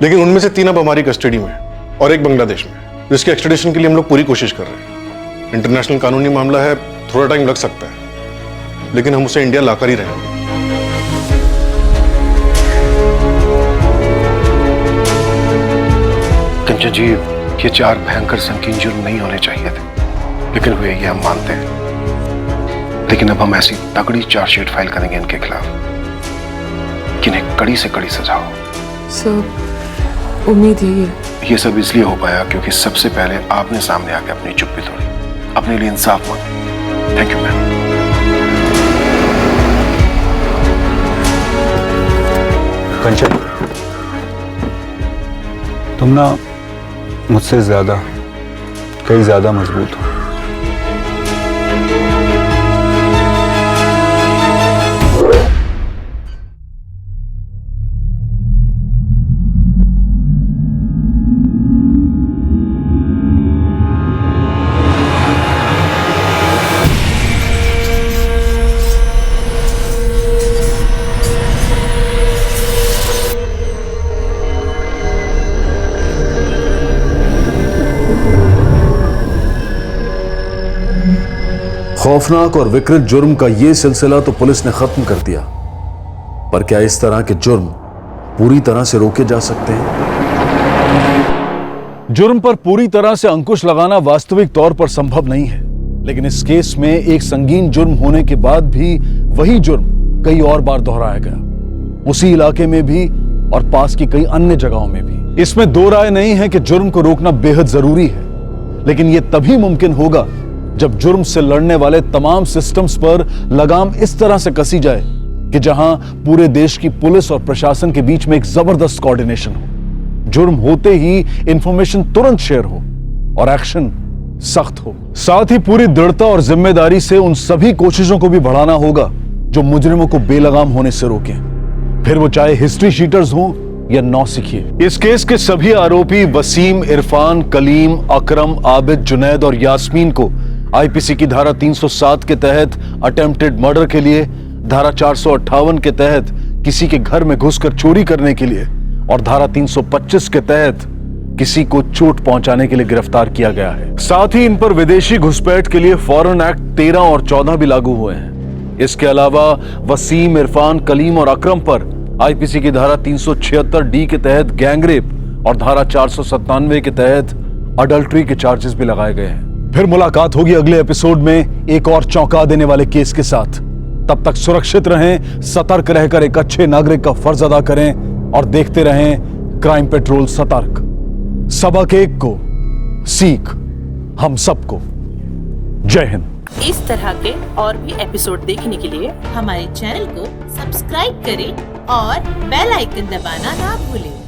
लेकिन उनमें से 3 अब हमारी कस्टडी में और 1 बांग्लादेश में, जिसके एक्सट्रेडिशन के लिए हम लोग पूरी कोशिश कर रहे हैं। इंटरनेशनल कानूनी मामला है, थोड़ा टाइम लग सकता है, लेकिन हम उसे इंडिया लाकर ही रहेंगे। कंचन जी, ये 4 भयंकर संकीर्ण जुर्म नहीं होने चाहिए थे, लेकिन हुए ये हम मानते हैं। लेकिन अब हम ऐसी तगड़ी चार्जशीट फाइल करेंगे इनके खिलाफ कि इन्हें कड़ी से कड़ी सजा हो। सब उम्मीद यही है। ये सब इसलिए हो पाया क्योंकि सबसे पहले आपने सामने आके अपनी चुप्पी तोड़ी, अपने लिए इंसाफ मांगा। Thank you ma'am. कंचन, तुम ना मुझसे ज्यादा, कहीं ज्यादा मजबूत हो। खौफनाक और विकृत जुर्म का यह सिलसिला तो पुलिस ने खत्म कर दिया, पर क्या इस तरह के जुर्म पूरी तरह से रोके जा सकते हैं? जुर्म पर पूरी तरह से अंकुश लगाना वास्तविक तौर पर संभव नहीं है, लेकिन इस केस में एक संगीन जुर्म होने के बाद भी वही जुर्म कई और बार दोहराया गया, उसी इलाके में भी और पास की कई अन्य जगहों में भी। इसमें दो राय नहीं है कि जुर्म को रोकना बेहद जरूरी है, लेकिन यह तभी मुमकिन होगा जब जुर्म से लड़ने वाले तमाम सिस्टम्स पर लगाम इस तरह से कसी जाए कि जहां पूरे देश की पुलिस और प्रशासन के बीच में एक जबरदस्त कोऑर्डिनेशन हो, जुर्म होते ही इंफॉर्मेशन तुरंत शेयर हो और एक्शन सख्त हो। साथ ही पूरी दृढ़ता और जिम्मेदारी से उन सभी कोशिशों को भी बढ़ाना होगा जो मुजरिमों को बेलगाम होने से रोकें, फिर वो चाहे हिस्ट्री शीटर्स हों या नौसिखिए। इस केस के सभी आरोपी वसीम, इरफान, कलीम, अकरम, आबिद, जुनैद और यास्मीन को आईपीसी की धारा 307 के तहत अटेम्प्टेड मर्डर के लिए, धारा 458 के तहत किसी के घर में घुसकर चोरी करने के लिए और धारा 325 के तहत किसी को चोट पहुंचाने के लिए गिरफ्तार किया गया है। साथ ही इन पर विदेशी घुसपैठ के लिए फॉरेन एक्ट 13 और 14 भी लागू हुए हैं। इसके अलावा वसीम, इरफान, कलीम और अकरम पर आईपीसी की धारा 376D के तहत गैंगरेप और धारा 497 के तहत अडल्ट्री के चार्जेस भी लगाए गए हैं। फिर मुलाकात होगी अगले एपिसोड में एक और चौंका देने वाले केस के साथ। तब तक सुरक्षित रहें, सतर्क रहकर एक अच्छे नागरिक का फर्ज अदा करें और देखते रहें क्राइम पेट्रोल सतर्क। सबक एक को सीख हम सबको। जय हिंद। इस तरह के और भी एपिसोड देखने के लिए हमारे चैनल को सब्सक्राइब करें और बेल आइकन दबाना ना भूलें।